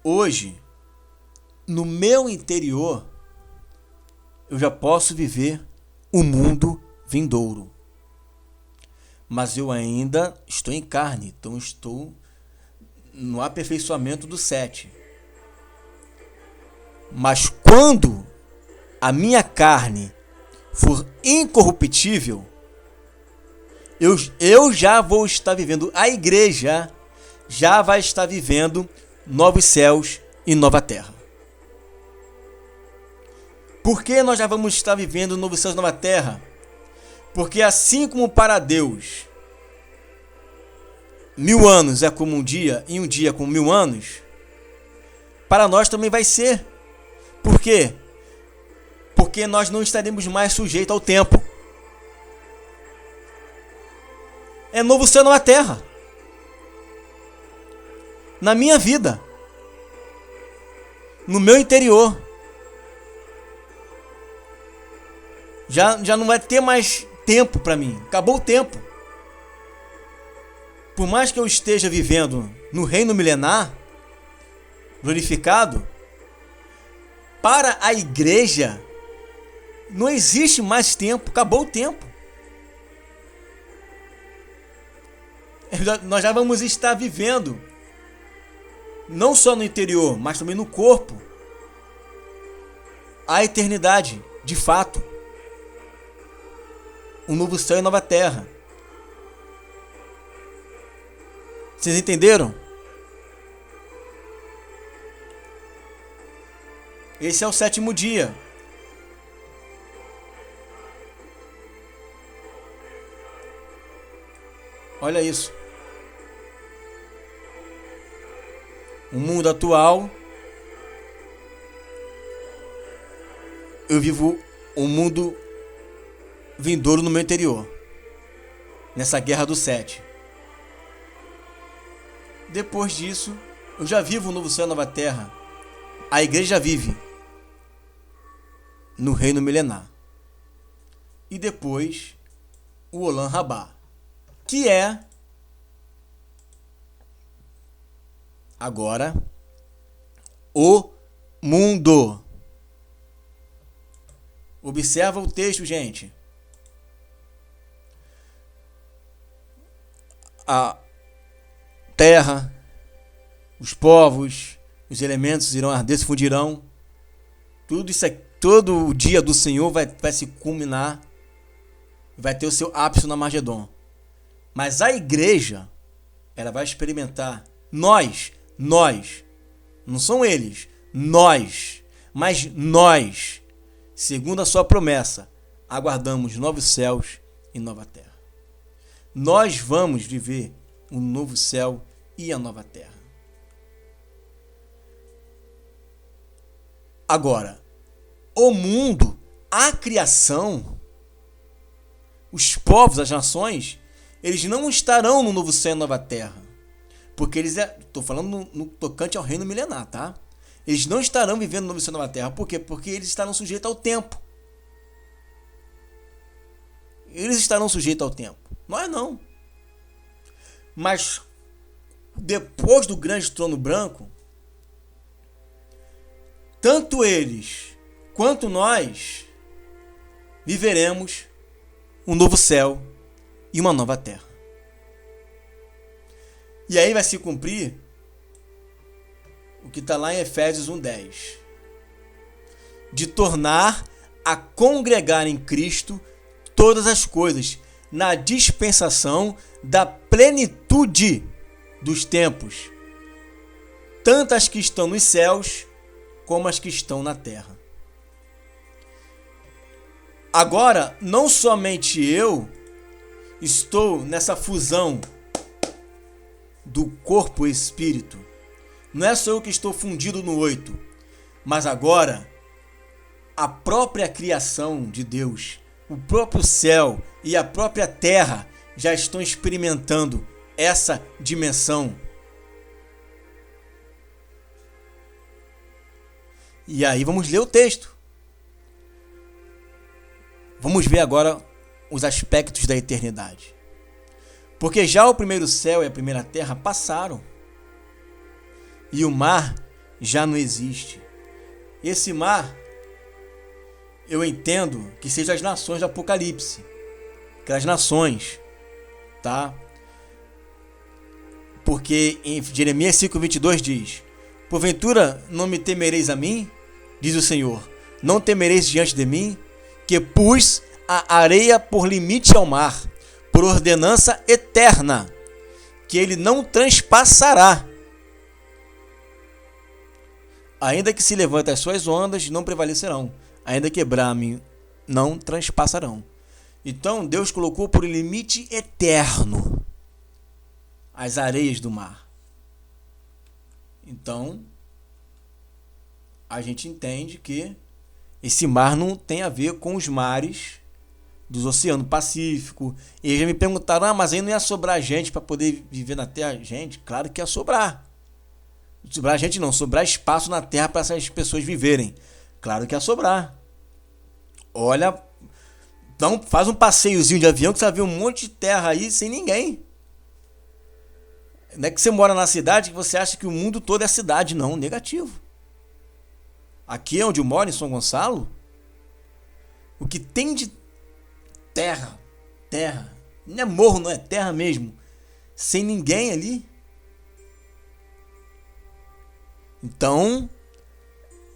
hoje, no meu interior, eu já posso viver o mundo vindouro. Mas eu ainda estou em carne, então estou no aperfeiçoamento do 7. Mas quando a minha carne for incorruptível, eu já vou estar vivendo, a igreja já vai estar vivendo novos céus e nova terra. Por que nós já vamos estar vivendo novos céus e nova terra? Porque assim como para Deus 1000 anos é como um dia, e um dia como 1000 anos, para nós também vai ser. Por quê? Porque nós não estaremos mais sujeitos ao tempo. É novo céu, nova terra. Na minha vida. No meu interior. Já não vai ter mais tempo para mim. Acabou o tempo. Por mais que eu esteja vivendo no reino milenar, glorificado, para a igreja não existe mais tempo. Acabou o tempo. Nós já vamos estar vivendo, não só no interior, mas também no corpo, a eternidade, de fato. Um novo céu e nova terra. Vocês entenderam? Esse é o 7º dia. Olha isso. O mundo atual, eu vivo um mundo vindouro no meu interior, nessa guerra do 7. Depois disso, eu já vivo um novo céu e nova terra. A igreja vive no reino milenar. E depois, o Olam Rabá, que é agora o mundo. Observa o texto, gente. A terra, os povos, os elementos irão arder, se fundirão. Tudo isso, todo o dia do Senhor vai se culminar, vai ter o seu ápice no Armagedon. Mas a igreja, ela vai experimentar, nós, não são eles, mas nós, segundo a sua promessa, aguardamos novos céus e nova terra. Nós vamos viver um novo céu e a nova terra. Agora, o mundo, a criação, os povos, as nações, eles não estarão no novo céu e nova terra. Porque eles, estou falando no tocante ao reino milenar, tá? Eles não estarão vivendo no novo céu e nova terra. Por quê? Porque eles estarão sujeitos ao tempo. Eles estarão sujeitos ao tempo. Nós não. Mas depois do grande trono branco, tanto eles quanto nós viveremos um novo céu e uma nova terra. E aí vai se cumprir o que está lá em Efésios 1:10. De tornar a congregar em Cristo todas as coisas, na dispensação da plenitude dos tempos, tanto as que estão nos céus, como as que estão na terra. Agora, não somente eu estou nessa fusão do corpo e espírito, não é só eu que estou fundido no 8, mas agora a própria criação de Deus, o próprio céu e a própria terra já estão experimentando essa dimensão. E aí vamos ler o texto. Vamos ver agora os aspectos da eternidade. Porque já o primeiro céu e a primeira terra passaram. E o mar já não existe. Esse mar, eu entendo que seja as nações do Apocalipse. Aquelas nações, tá? Porque em Jeremias 5:22 diz: porventura não me temereis a mim, diz o Senhor, não temereis diante de mim, que pus a areia por limite ao mar, por ordenança eterna, que ele não transpassará. Ainda que se levante as suas ondas, não prevalecerão. Ainda que brame, não transpassarão. Então Deus colocou por limite eterno as areias do mar. Então a gente entende que esse mar não tem a ver com os mares dos Oceano Pacífico. E eles já me perguntaram: mas aí não ia sobrar gente para poder viver na Terra? Gente, claro que ia sobrar. Sobrar gente não, sobrar espaço na Terra para essas pessoas viverem. Claro que ia sobrar. Olha Faz um passeiozinho de avião que você vai ver um monte de terra aí sem ninguém. Não é que você mora na cidade que você acha que o mundo todo é cidade, não, negativo. Aqui onde eu moro, em São Gonçalo, o que tem de terra, não é morro, não é terra mesmo, sem ninguém ali. Então,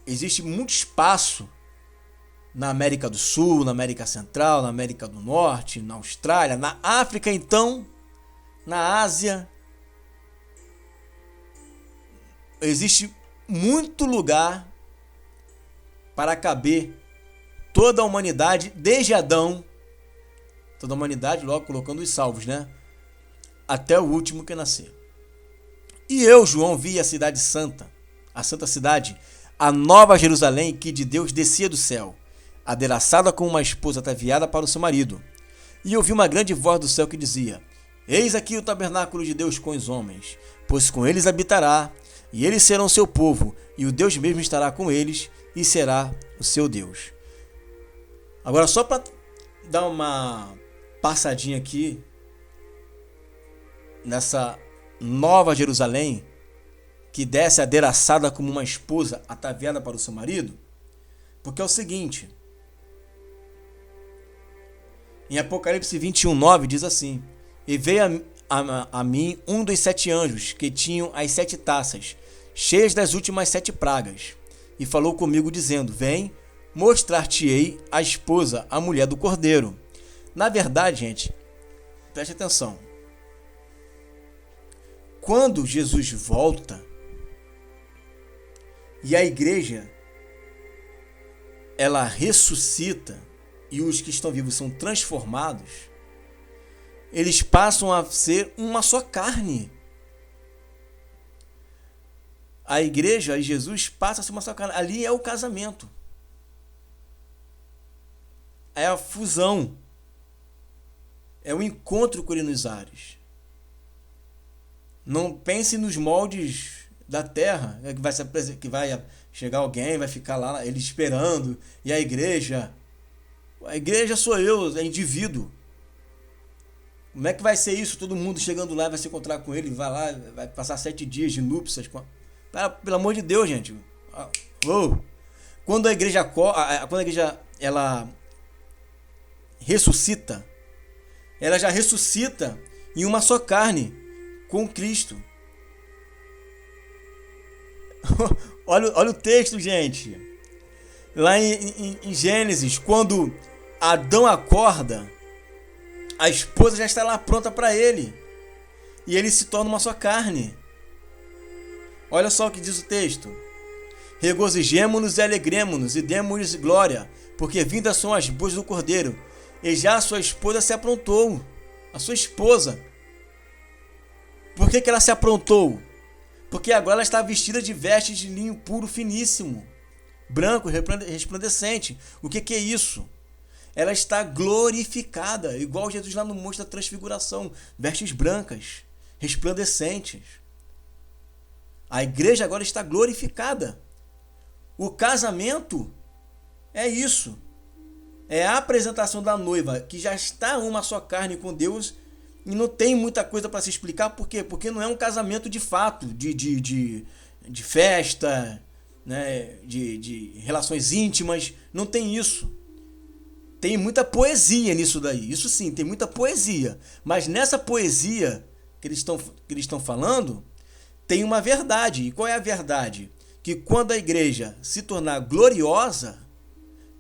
existe muito espaço na América do Sul, na América Central, na América do Norte, na Austrália, na África, então, na Ásia. Existe muito lugar para caber toda a humanidade, desde Adão, toda a humanidade, logo colocando os salvos, né? Até o último que nascer. E eu, João, vi a cidade santa, a santa cidade, a nova Jerusalém, que de Deus descia do céu, adereçada como uma esposa ataviada para o seu marido. E ouvi uma grande voz do céu que dizia: Eis aqui o tabernáculo de Deus com os homens, pois com eles habitará, e eles serão seu povo, e o Deus mesmo estará com eles, e será o seu Deus. Agora, só para dar uma passadinha aqui nessa nova Jerusalém, que desce adereçada como uma esposa ataviada para o seu marido, porque é o seguinte, em Apocalipse 21:9 diz assim: E veio a mim um dos 7 anjos que tinham as 7 taças, cheias das últimas 7 pragas, e falou comigo dizendo: Vem, mostrar-te-ei a esposa, a mulher do Cordeiro. Na verdade, gente, preste atenção. Quando Jesus volta e a igreja ela ressuscita e os que estão vivos são transformados, eles passam a ser uma só carne. A igreja e Jesus passa a ser uma só carne. Ali é o casamento. É a fusão. É o encontro com ele nos ares. Não pense nos moldes da terra, que vai chegar alguém, vai ficar lá, ele esperando, e a igreja sou eu, é indivíduo. Como é que vai ser isso? Todo mundo chegando lá vai se encontrar com ele, vai lá, vai passar 7 dias de núpcias. Pelo amor de Deus, gente. Quando a igreja ela ressuscita, ela já ressuscita em uma só carne com Cristo. olha o texto, gente. Lá em Gênesis, quando Adão acorda, a esposa já está lá pronta para ele. E ele se torna uma só carne. Olha só o que diz o texto: Regozijemo-nos e alegremo-nos e demos-lhes glória, porque vindas são as boas do Cordeiro, e já a sua esposa se aprontou. A sua esposa. Por que ela se aprontou? Porque agora ela está vestida de vestes de linho puro finíssimo, branco, resplandecente. O que é isso? Ela está glorificada, igual Jesus lá no Monte da Transfiguração, vestes brancas, resplandecentes. A igreja agora está glorificada. O casamento é isso. É a apresentação da noiva, que já está uma só carne com Deus, e não tem muita coisa para se explicar. Por quê? Porque não é um casamento de fato, de festa, né? de relações íntimas. Não tem isso. Tem muita poesia nisso daí. Isso sim, tem muita poesia. Mas nessa poesia que eles estão falando, tem uma verdade. E qual é a verdade? Que quando a igreja se tornar gloriosa,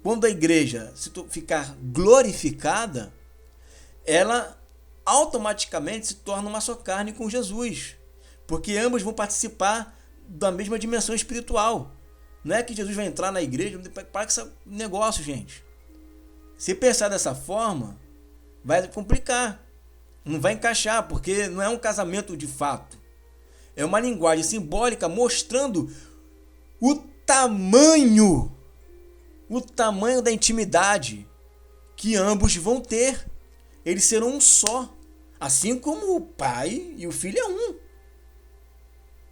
quando a igreja ficar glorificada, ela automaticamente se torna uma só carne com Jesus. Porque ambos vão participar da mesma dimensão espiritual. Não é que Jesus vai entrar na igreja, para que esse negócio, gente. Se pensar dessa forma, vai complicar. Não vai encaixar, porque não é um casamento de fato. É uma linguagem simbólica mostrando o tamanho da intimidade que ambos vão ter. Eles serão um só. Assim como o pai e o filho é um.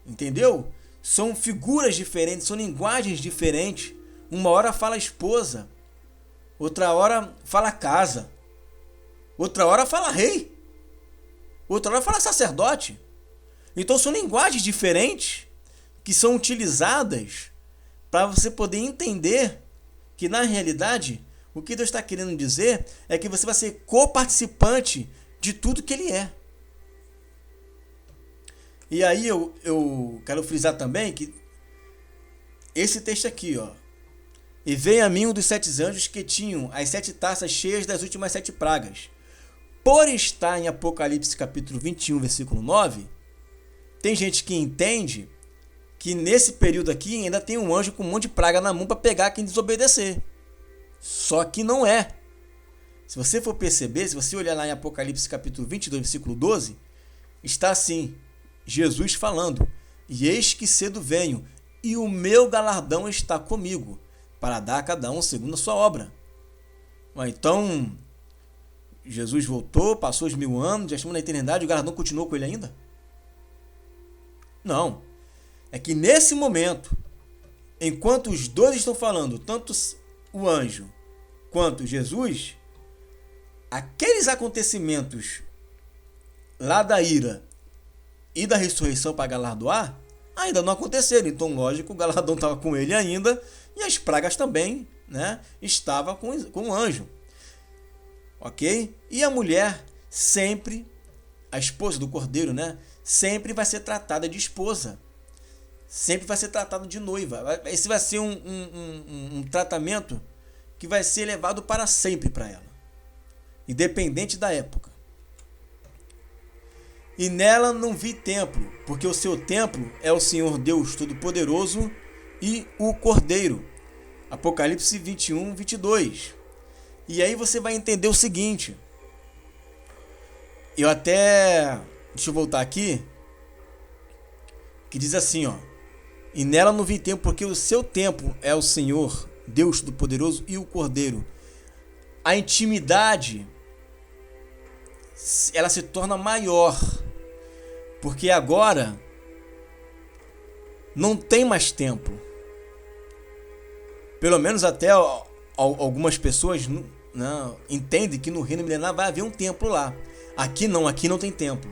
Entendeu? São figuras diferentes, são linguagens diferentes. Uma hora fala a esposa, outra hora fala casa, outra hora fala rei, outra hora fala sacerdote. Então são linguagens diferentes que são utilizadas para você poder entender que na realidade o que Deus está querendo dizer é que você vai ser coparticipante de tudo que Ele é. E aí eu quero frisar também que esse texto aqui, ó. E veio a mim um dos 7 anjos que tinham as 7 taças cheias das últimas 7 pragas. Por estar em Apocalipse capítulo 21, versículo 9, tem gente que entende que nesse período aqui ainda tem um anjo com um monte de praga na mão para pegar quem desobedecer. Só que não é. Se você for perceber, se você olhar lá em Apocalipse capítulo 22, versículo 12, está assim, Jesus falando: e eis que cedo venho, e o meu galardão está comigo, para dar a cada um segundo a sua obra. Então, Jesus voltou, passou os 1000 anos, já estamos na eternidade, o galardão continuou com ele ainda? Não. É que nesse momento, enquanto os dois estão falando, tanto o anjo quanto Jesus, aqueles acontecimentos lá da ira e da ressurreição para galardoar ainda não aconteceram. Então, lógico, o galardão estava com ele ainda e as pragas também, né, estava com o anjo. Ok? E a mulher sempre, a esposa do cordeiro, né, sempre vai ser tratada de esposa. Sempre vai ser tratada de noiva. Esse vai ser um tratamento que vai ser levado para sempre para ela, independente da época. E nela não vi templo, porque o seu templo é o Senhor Deus Todo-Poderoso e o Cordeiro. Apocalipse 21, 22. E aí você vai entender o seguinte. Deixa eu voltar aqui. Que diz assim, ó. E nela não vi templo, porque o seu templo é o Senhor Deus Todo-Poderoso e o Cordeiro. A intimidade, ela se torna maior. Porque agora não tem mais templo. Pelo menos até algumas pessoas entendem que no reino milenar vai haver um templo lá. Aqui não tem templo.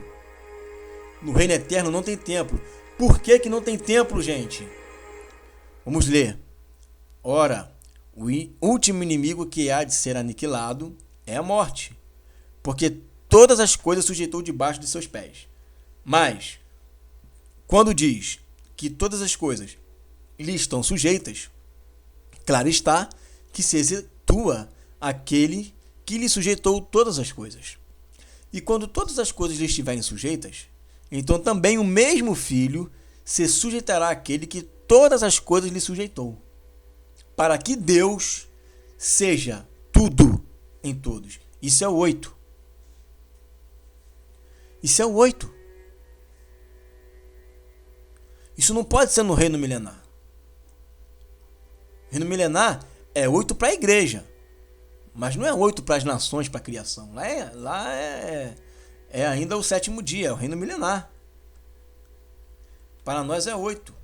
No reino eterno não tem templo. Por que não tem templo, gente? Vamos ler. Ora, o último inimigo que há de ser aniquilado é a morte, porque todas as coisas sujeitou debaixo de seus pés. Mas, quando diz que todas as coisas lhe estão sujeitas, claro está que se exetua aquele que lhe sujeitou todas as coisas. E quando todas as coisas lhe estiverem sujeitas, então também o mesmo Filho se sujeitará àquele que todas as coisas lhe sujeitou, para que Deus seja tudo em todos. Isso é o 8. Isso é o 8. Isso não pode ser no reino milenar. O reino milenar é 8 para a igreja, mas não é 8 para as nações, para a criação. Lá é ainda o 7º dia, é o reino milenar. Para nós é 8.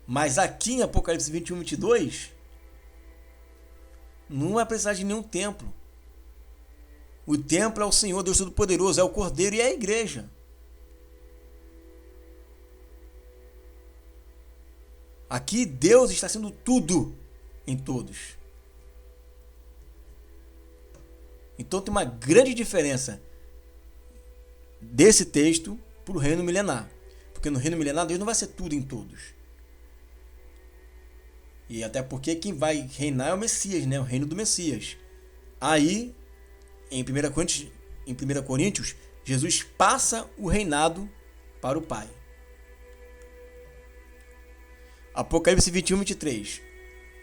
Mas aqui em Apocalipse 21, 22, não vai precisar de nenhum templo. O templo é o Senhor Deus Todo-Poderoso, é o Cordeiro e é a igreja. Aqui Deus está sendo tudo em todos. Então tem uma grande diferença desse texto para o reino milenar. Porque no reino milenar Deus não vai ser tudo em todos. E até porque quem vai reinar é o Messias, né? O reino do Messias. Aí, em 1 Coríntios, Jesus passa o reinado para o Pai. Apocalipse 21, 23.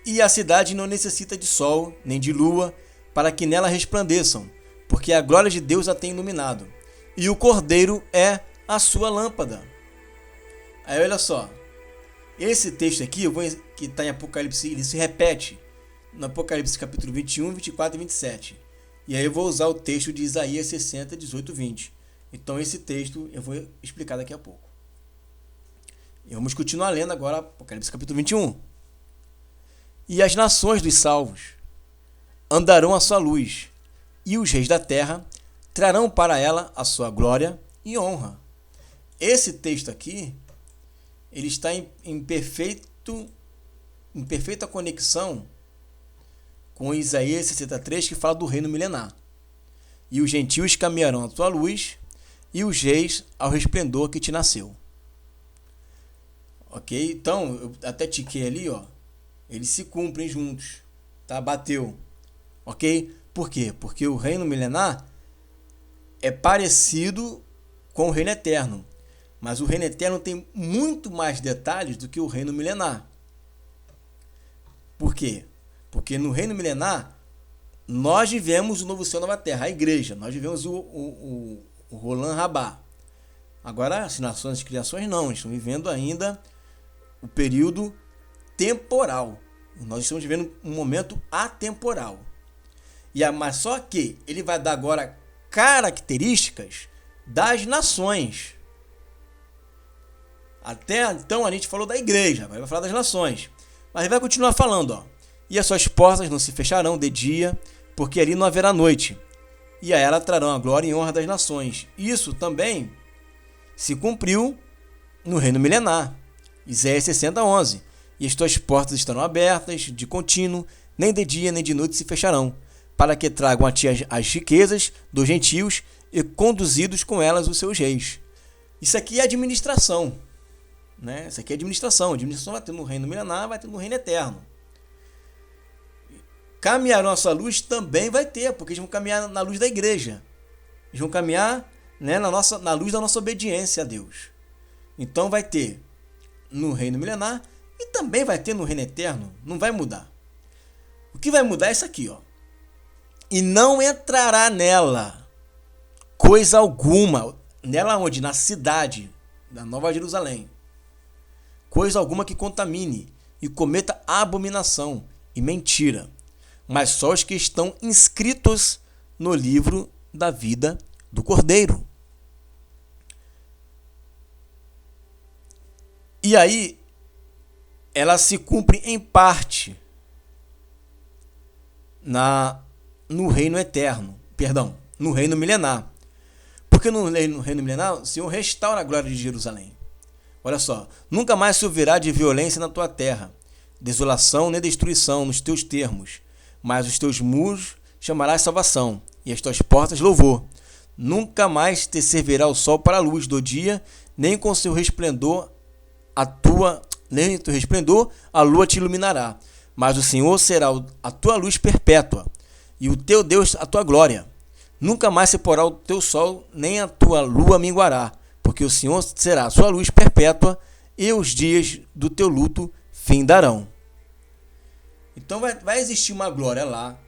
E a cidade não necessita de sol, nem de lua, para que nela resplandeçam, porque a glória de Deus a tem iluminado. E o Cordeiro é a sua lâmpada. Aí olha só. Esse texto aqui, que está em Apocalipse, ele se repete no Apocalipse capítulo 21, 24 e 27. E aí eu vou usar o texto de Isaías 60, 18, 20. Então esse texto eu vou explicar daqui a pouco. E vamos continuar lendo agora Apocalipse capítulo 21. E as nações dos salvos andarão à sua luz, e os reis da terra trarão para ela a sua glória e honra. Esse texto aqui, ele está em perfeita conexão com Isaías 63, que fala do reino milenar. E os gentios caminharão à tua luz, e os reis ao resplendor que te nasceu. Ok? Então, eu até tiquei ali, ó. Eles se cumprem juntos. Tá? Bateu. Ok? Por quê? Porque o reino milenar é parecido com o reino eterno. Mas o reino eterno tem muito mais detalhes do que o reino milenar. Por quê? Porque no reino milenar, nós vivemos o novo céu e nova terra, a igreja. Nós vivemos o Roland Rabá. Agora, as nações e criações não. Estão vivendo ainda o período temporal. Nós estamos vivendo um momento atemporal. Mas só que ele vai dar agora características das nações. Até então a gente falou da igreja, agora vai falar das nações. Mas ele vai continuar falando, ó. E as suas portas não se fecharão de dia, porque ali não haverá noite. E a ela trarão a glória e honra das nações. Isso também se cumpriu no reino milenar. Isaías 60:11. E as tuas portas estarão abertas de contínuo, nem de dia nem de noite se fecharão, para que tragam a ti as riquezas dos gentios e conduzidos com elas os seus reis. Isso aqui é administração. Né? Isso aqui é administração. A administração vai ter no reino milenar, vai ter no reino eterno. Caminhar a sua luz também vai ter, porque eles vão caminhar na luz da igreja. Eles vão caminhar, né, na luz da nossa obediência a Deus. Então vai ter no reino milenar e também vai ter no reino eterno. Não vai mudar. O que vai mudar é isso aqui, ó. E não entrará nela coisa alguma. Nela onde? Na cidade da Nova Jerusalém. Coisa alguma que contamine e cometa abominação e mentira, mas só os que estão inscritos no livro da vida do Cordeiro. E aí, ela se cumpre em parte no reino eterno, no reino milenar. Porque no reino milenar, o Senhor restaura a glória de Jerusalém. Olha só, nunca mais se ouvirá de violência na tua terra, desolação nem destruição nos teus termos, mas os teus muros chamarás salvação, e as tuas portas louvor. Nunca mais te servirá o sol para a luz do dia, nem com seu resplendor a lua te iluminará. Mas o Senhor será a tua luz perpétua, e o teu Deus a tua glória. Nunca mais se porá o teu sol, nem a tua lua minguará, porque o Senhor será a sua luz perpétua, e os dias do teu luto findarão. Então vai existir uma glória lá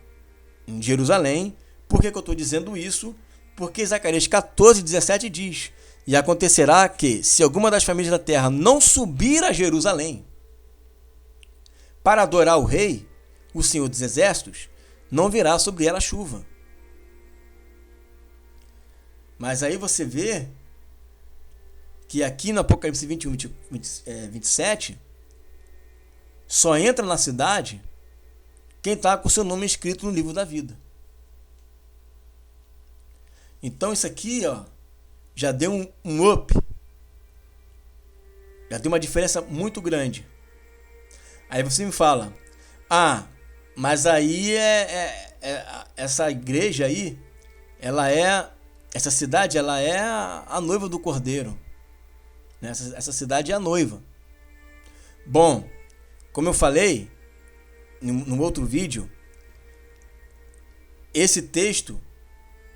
em Jerusalém. Por que eu estou dizendo isso? Porque Zacarias 14:17 diz: e acontecerá que, se alguma das famílias da terra não subir a Jerusalém para adorar o rei, o Senhor dos exércitos, não virá sobre ela chuva. Mas aí você vê que aqui no Apocalipse 21:27, só entra na cidade quem está com o seu nome escrito no livro da vida. Então isso aqui, ó, já deu um up. Já deu uma diferença muito grande. Aí você me fala: mas aí essa igreja aí, essa cidade, ela é a noiva do Cordeiro. Essa cidade é a noiva. Bom, como eu falei no outro vídeo, esse texto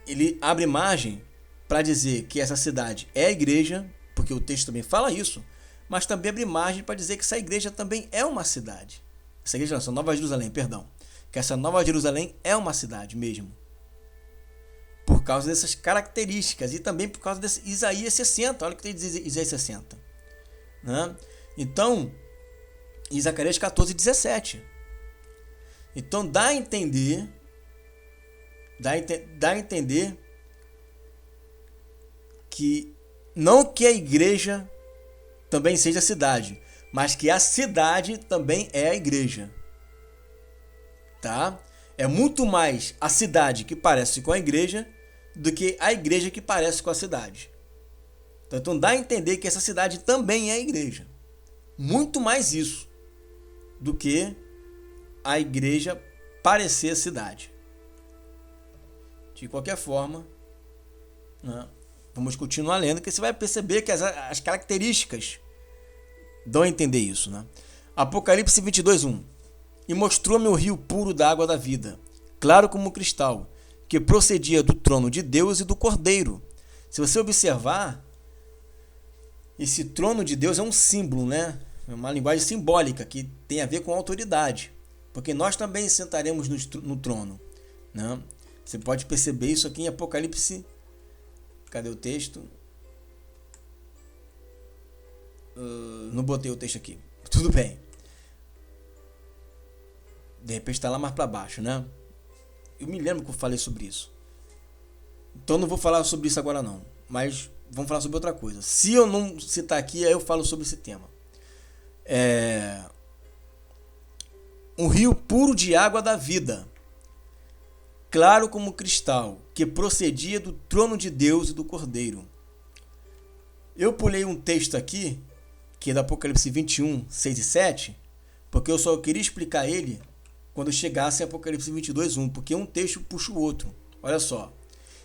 ele abre margem para dizer que essa cidade é a igreja, porque o texto também fala isso, mas também abre margem para dizer que essa igreja também é uma cidade. Essa igreja não, essa Nova Jerusalém, perdão. Que essa Nova Jerusalém é uma cidade mesmo. Por causa dessas características e também por causa desse Isaías 60. Olha o que tem dizer Isaías 60. Né? Então, em Zacarias 14:17. Então dá a entender que não que a igreja também seja a cidade, mas que a cidade também é a igreja. Tá? É muito mais a cidade que parece com a igreja do que a igreja que parece com a cidade. Então dá a entender que essa cidade também é a igreja. Muito mais isso do que a igreja parecer a cidade. De qualquer forma, né, vamos continuar lendo, que você vai perceber que as características dão a entender isso. Né? Apocalipse 22:1. E mostrou-me o rio puro da água da vida, claro como cristal, que procedia do trono de Deus e do Cordeiro. Se você observar, esse trono de Deus é um símbolo, né? É uma linguagem simbólica que tem a ver com autoridade, porque nós também sentaremos no trono. Né? Você pode perceber isso aqui em Apocalipse. Cadê o texto? Não botei o texto aqui. Tudo bem. De repente está lá mais para baixo, né? Eu me lembro que eu falei sobre isso. Então não vou falar sobre isso agora não. Mas vamos falar sobre outra coisa. Se eu não citar aqui, aí eu falo sobre esse tema. Um rio puro de água da vida, claro como cristal, que procedia do trono de Deus e do Cordeiro. Eu pulei um texto aqui, que é do Apocalipse 21, 6 e 7, porque eu só queria explicar ele quando chegasse em Apocalipse 22:1, porque um texto puxa o outro. Olha só.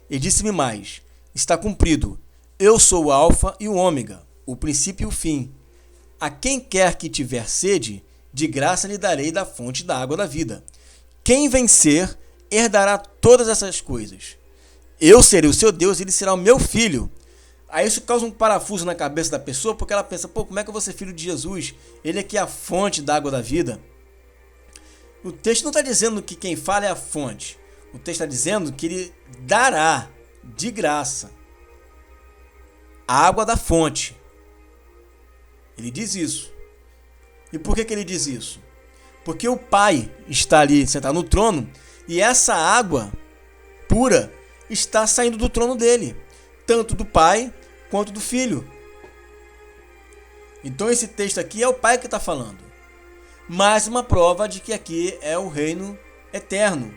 Ele disse-me mais: está cumprido. Eu sou o Alfa e o Ômega, o princípio e o fim. A quem quer que tiver sede, de graça lhe darei da fonte da água da vida. Quem vencer, herdará todas essas coisas. Eu serei o seu Deus e ele será o meu filho. Aí isso causa um parafuso na cabeça da pessoa, porque ela pensa, como é que eu vou ser filho de Jesus? Ele é que é a fonte da água da vida. O texto não está dizendo que quem fala é a fonte. O texto está dizendo que ele dará de graça a água da fonte. Ele diz isso. E por que ele diz isso? Porque o Pai está ali sentado no trono e essa água pura está saindo do trono dele, tanto do Pai quanto do Filho. Então esse texto aqui é o Pai que está falando. Mais uma prova de que aqui é o reino eterno.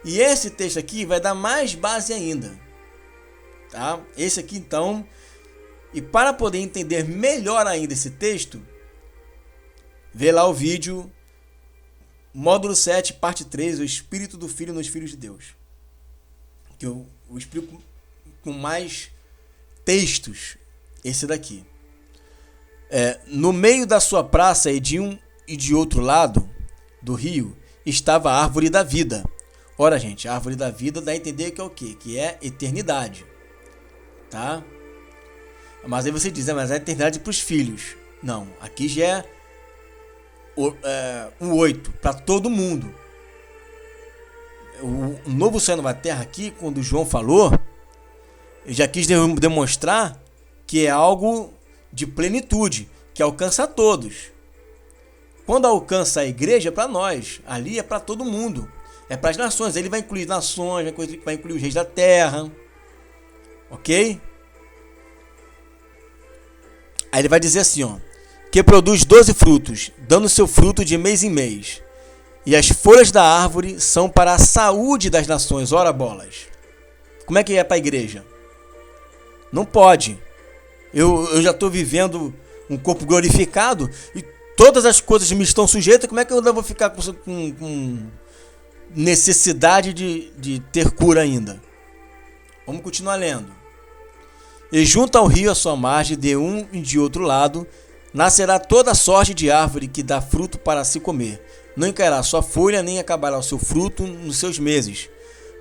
E esse texto aqui vai dar mais base ainda. Tá? Esse aqui então, e para poder entender melhor ainda esse texto, vê lá o vídeo módulo 7, parte 3, o Espírito do Filho nos Filhos de Deus. Que eu explico com mais textos esse daqui. No meio da sua praça e de um e de outro lado do rio estava a árvore da vida. Ora, gente, a árvore da vida dá a entender que é o quê? Que é eternidade. Tá? Mas aí você diz, mas é a eternidade para os filhos. Não, aqui já é o 8, para todo mundo. O novo céu e nova terra aqui, quando João falou, ele já quis demonstrar que é algo de plenitude, que alcança a todos. Quando alcança a igreja, é para nós, ali é para todo mundo, é para as nações. Ele vai incluir nações, vai incluir os reis da terra, ok? Aí ele vai dizer assim, que produz 12 frutos, dando seu fruto de mês em mês, e as folhas da árvore são para a saúde das nações. Ora bolas, como é que é para a igreja? Não pode. Eu já estou vivendo um corpo glorificado e todas as coisas me estão sujeitas. Como é que eu ainda vou ficar com necessidade de ter cura ainda? Vamos continuar lendo. E junto ao rio, a sua margem, de um e de outro lado, nascerá toda sorte de árvore que dá fruto para se comer. Não cairá sua folha, nem acabará o seu fruto nos seus meses.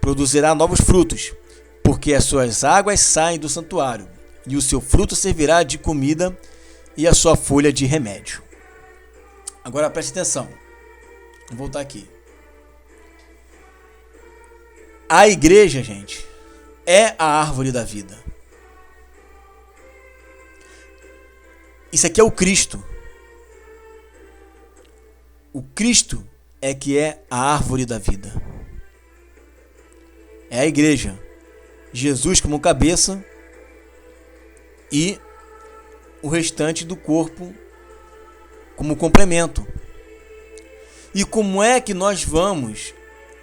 Produzirá novos frutos, porque as suas águas saem do santuário, e o seu fruto servirá de comida e a sua folha de remédio. Agora preste atenção. Vou voltar aqui. A igreja, gente, é a árvore da vida. Isso aqui é o Cristo. O Cristo é que é a árvore da vida. É a igreja. Jesus como cabeça e o restante do corpo como complemento. E como é que nós vamos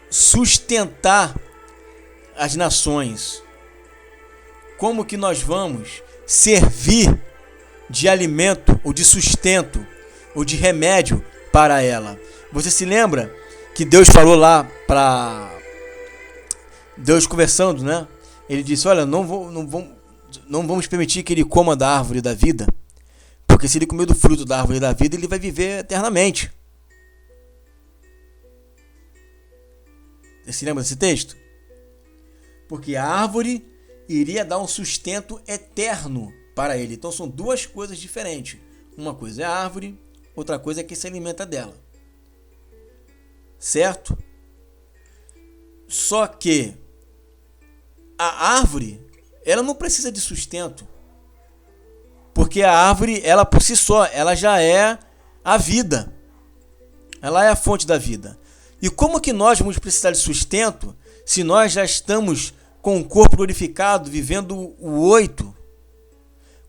sustentar as nações? Como que nós vamos servir de alimento ou de sustento ou de remédio para ela? Você se lembra que Deus falou lá para Deus conversando, né? Ele disse: olha, não vamos permitir que ele coma da árvore da vida, porque se ele comer do fruto da árvore da vida, ele vai viver eternamente. Você se lembra desse texto? Porque a árvore iria dar um sustento eterno para ele. Então são duas coisas diferentes. Uma coisa é a árvore, outra coisa é quem se alimenta dela. Certo? Só que a árvore, ela não precisa de sustento. Porque a árvore, ela por si só, ela já é a vida. Ela é a fonte da vida. E como que nós vamos precisar de sustento se nós já estamos com o corpo glorificado, vivendo o 8?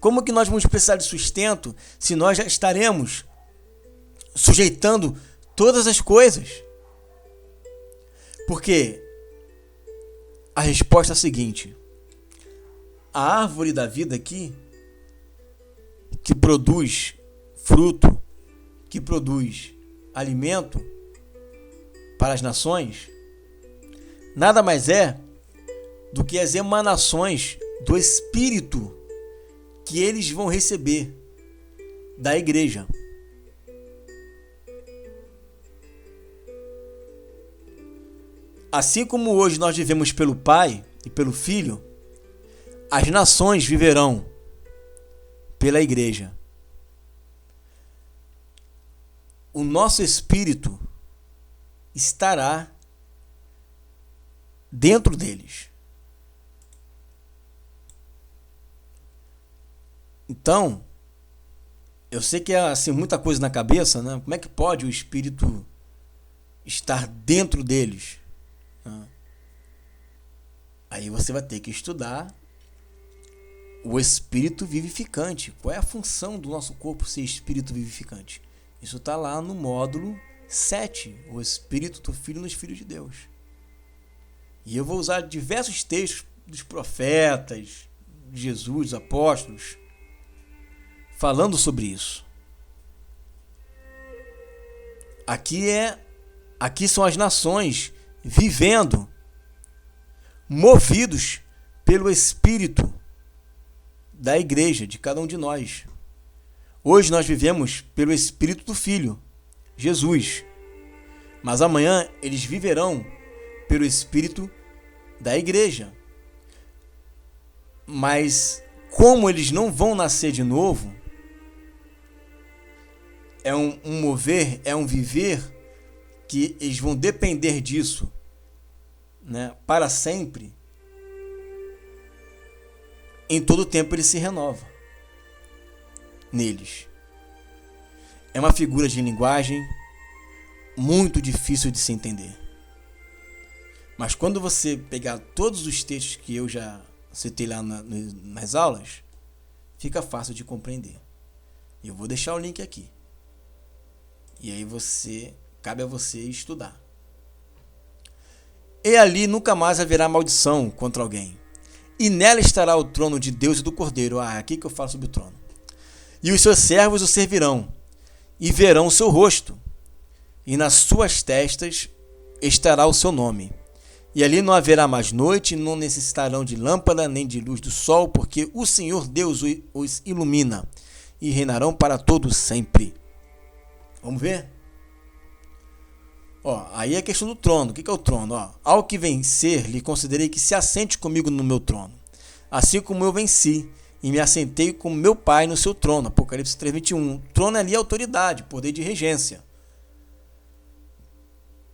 Como que nós vamos precisar de sustento se nós já estaremos sujeitando todas as coisas? Porque a resposta é a seguinte: a árvore da vida aqui, que produz fruto, que produz alimento para as nações, nada mais é do que as emanações do Espírito que eles vão receber da igreja. Assim como hoje nós vivemos pelo Pai e pelo Filho, as nações viverão pela igreja. O nosso espírito estará dentro deles. Então, eu sei que é assim muita coisa na cabeça, né? Como é que pode o espírito estar dentro deles? Aí você vai ter que estudar o espírito vivificante. Qual é a função do nosso corpo ser espírito vivificante? Isso está lá no módulo 7, o Espírito do Filho nos Filhos de Deus. E eu vou usar diversos textos dos profetas, de Jesus, apóstolos, falando sobre isso. Aqui são as nações vivendo, movidos pelo Espírito da igreja, de cada um de nós. Hoje nós vivemos pelo Espírito do Filho, Jesus. Mas amanhã eles viverão pelo Espírito da igreja. Mas como eles não vão nascer de novo, é um mover, é um viver que eles vão depender disso, né, para sempre. Em todo tempo ele se renova neles. É uma figura de linguagem muito difícil de se entender. Mas quando você pegar todos os textos que eu já citei lá nas aulas, fica fácil de compreender. Eu vou deixar o link aqui. E aí cabe a você estudar. E ali nunca mais haverá maldição contra alguém. E nela estará o trono de Deus e do Cordeiro. Aqui que eu falo sobre o trono. E os seus servos o servirão, e verão o seu rosto, e nas suas testas estará o seu nome. E ali não haverá mais noite, não necessitarão de lâmpada, nem de luz do sol, porque o Senhor Deus os ilumina, e reinarão para todo sempre. Vamos ver? Aí é a questão do trono. O que é o trono? Ao que vencer, lhe considerei que se assente comigo no meu trono, assim como eu venci, e me assentei com meu Pai no seu trono. Apocalipse 3:21. Trono ali é autoridade, poder de regência.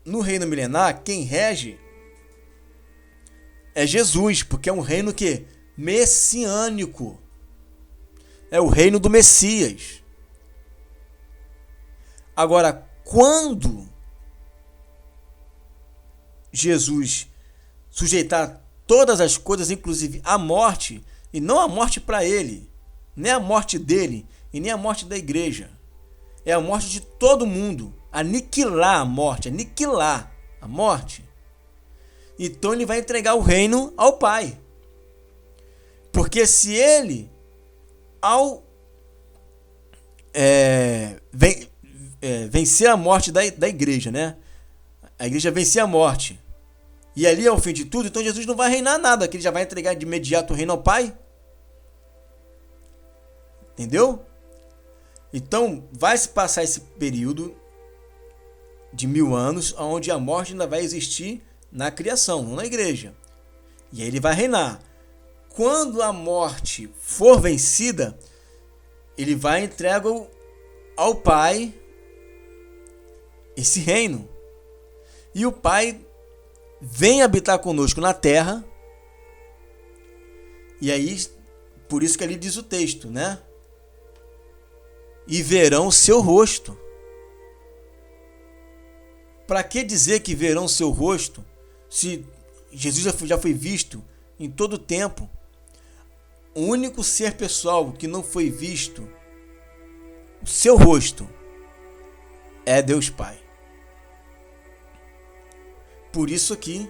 No reino milenar, quem rege é Jesus, porque é um reino que messiânico. É o reino do Messias. Agora, quando Jesus sujeitar todas as coisas, inclusive a morte, e não a morte para ele, nem a morte dele, e nem a morte da igreja, é a morte de todo mundo, aniquilar a morte, aniquilar a morte, então ele vai entregar o reino ao Pai. Porque se ele, ao vencer a morte da igreja, né? A igreja vencer a morte, e ali é o fim de tudo, então Jesus não vai reinar nada, que ele já vai entregar de imediato o reino ao Pai. Entendeu? Então vai se passar esse período de 1000 anos, onde a morte ainda vai existir na criação, não na igreja. E aí ele vai reinar. Quando a morte for vencida, ele vai entregar ao Pai esse reino. E o Pai vem habitar conosco na terra. E aí, por isso que ali diz o texto, né? E verão o seu rosto. Para que dizer que verão o seu rosto, se Jesus já foi visto em todo o tempo? O único ser pessoal que não foi visto o seu rosto é Deus Pai. Por isso aqui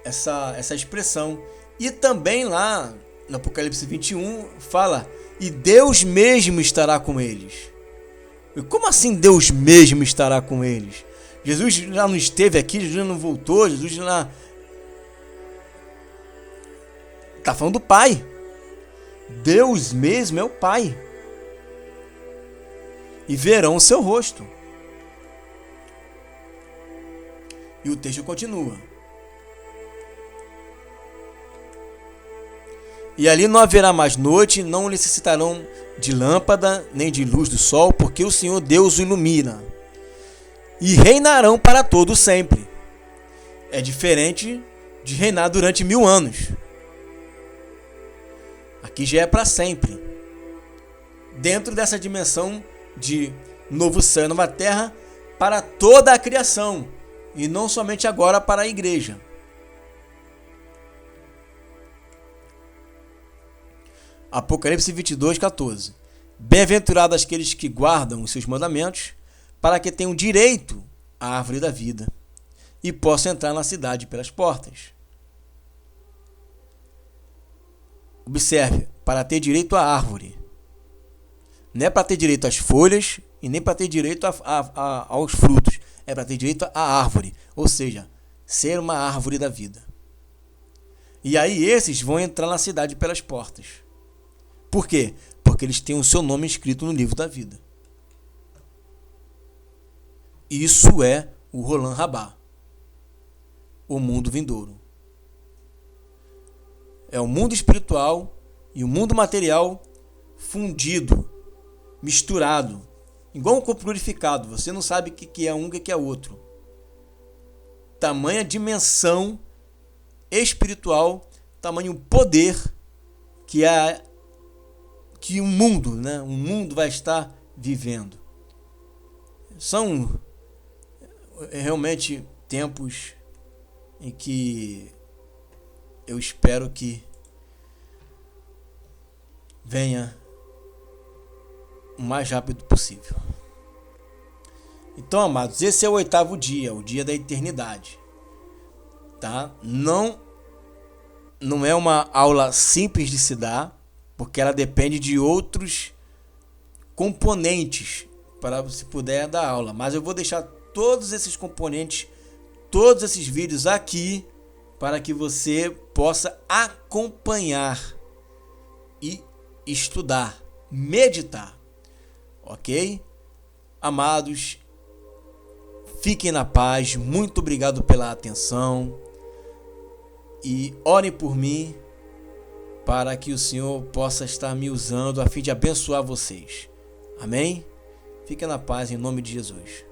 essa expressão. E também lá no Apocalipse 21 fala: e Deus mesmo estará com eles. E como assim Deus mesmo estará com eles? Jesus já não esteve aqui, Jesus não voltou, Jesus já está falando do Pai. Deus mesmo é o Pai. E verão o seu rosto. E o texto continua. E ali não haverá mais noite, não necessitarão de lâmpada, nem de luz do sol, porque o Senhor Deus o ilumina. E reinarão para todo sempre. É diferente de reinar durante 1000 anos. Aqui já é para sempre. Dentro dessa dimensão de novo céu e nova terra para toda a criação. E não somente agora para a igreja. Apocalipse 22, 14. Bem-aventurados aqueles que guardam os seus mandamentos, para que tenham direito à árvore da vida e possam entrar na cidade pelas portas. Observe, para ter direito à árvore. Não é para ter direito às folhas e nem para ter direito aos frutos. É para ter direito à árvore, ou seja, ser uma árvore da vida. E aí esses vão entrar na cidade pelas portas. Por quê? Porque eles têm o seu nome escrito no livro da vida. Isso é o Roland Rabá, o mundo vindouro. É o mundo espiritual e o mundo material fundido, misturado, igual um corpo glorificado. Você não sabe o que é um e o que é outro. Tamanha dimensão espiritual, tamanho poder que o mundo, né? O mundo vai estar vivendo. São realmente tempos em que eu espero que venha o mais rápido possível. Então, amados, esse é o 8º dia, o dia da eternidade. Tá? Não é uma aula simples de se dar, porque ela depende de outros componentes para você poder dar aula. Mas eu vou deixar todos esses componentes, todos esses vídeos aqui, para que você possa acompanhar e estudar, meditar. Ok? Amados, fiquem na paz. Muito obrigado pela atenção. E orem por mim, para que o Senhor possa estar me usando a fim de abençoar vocês. Amém? Fiquem na paz em nome de Jesus.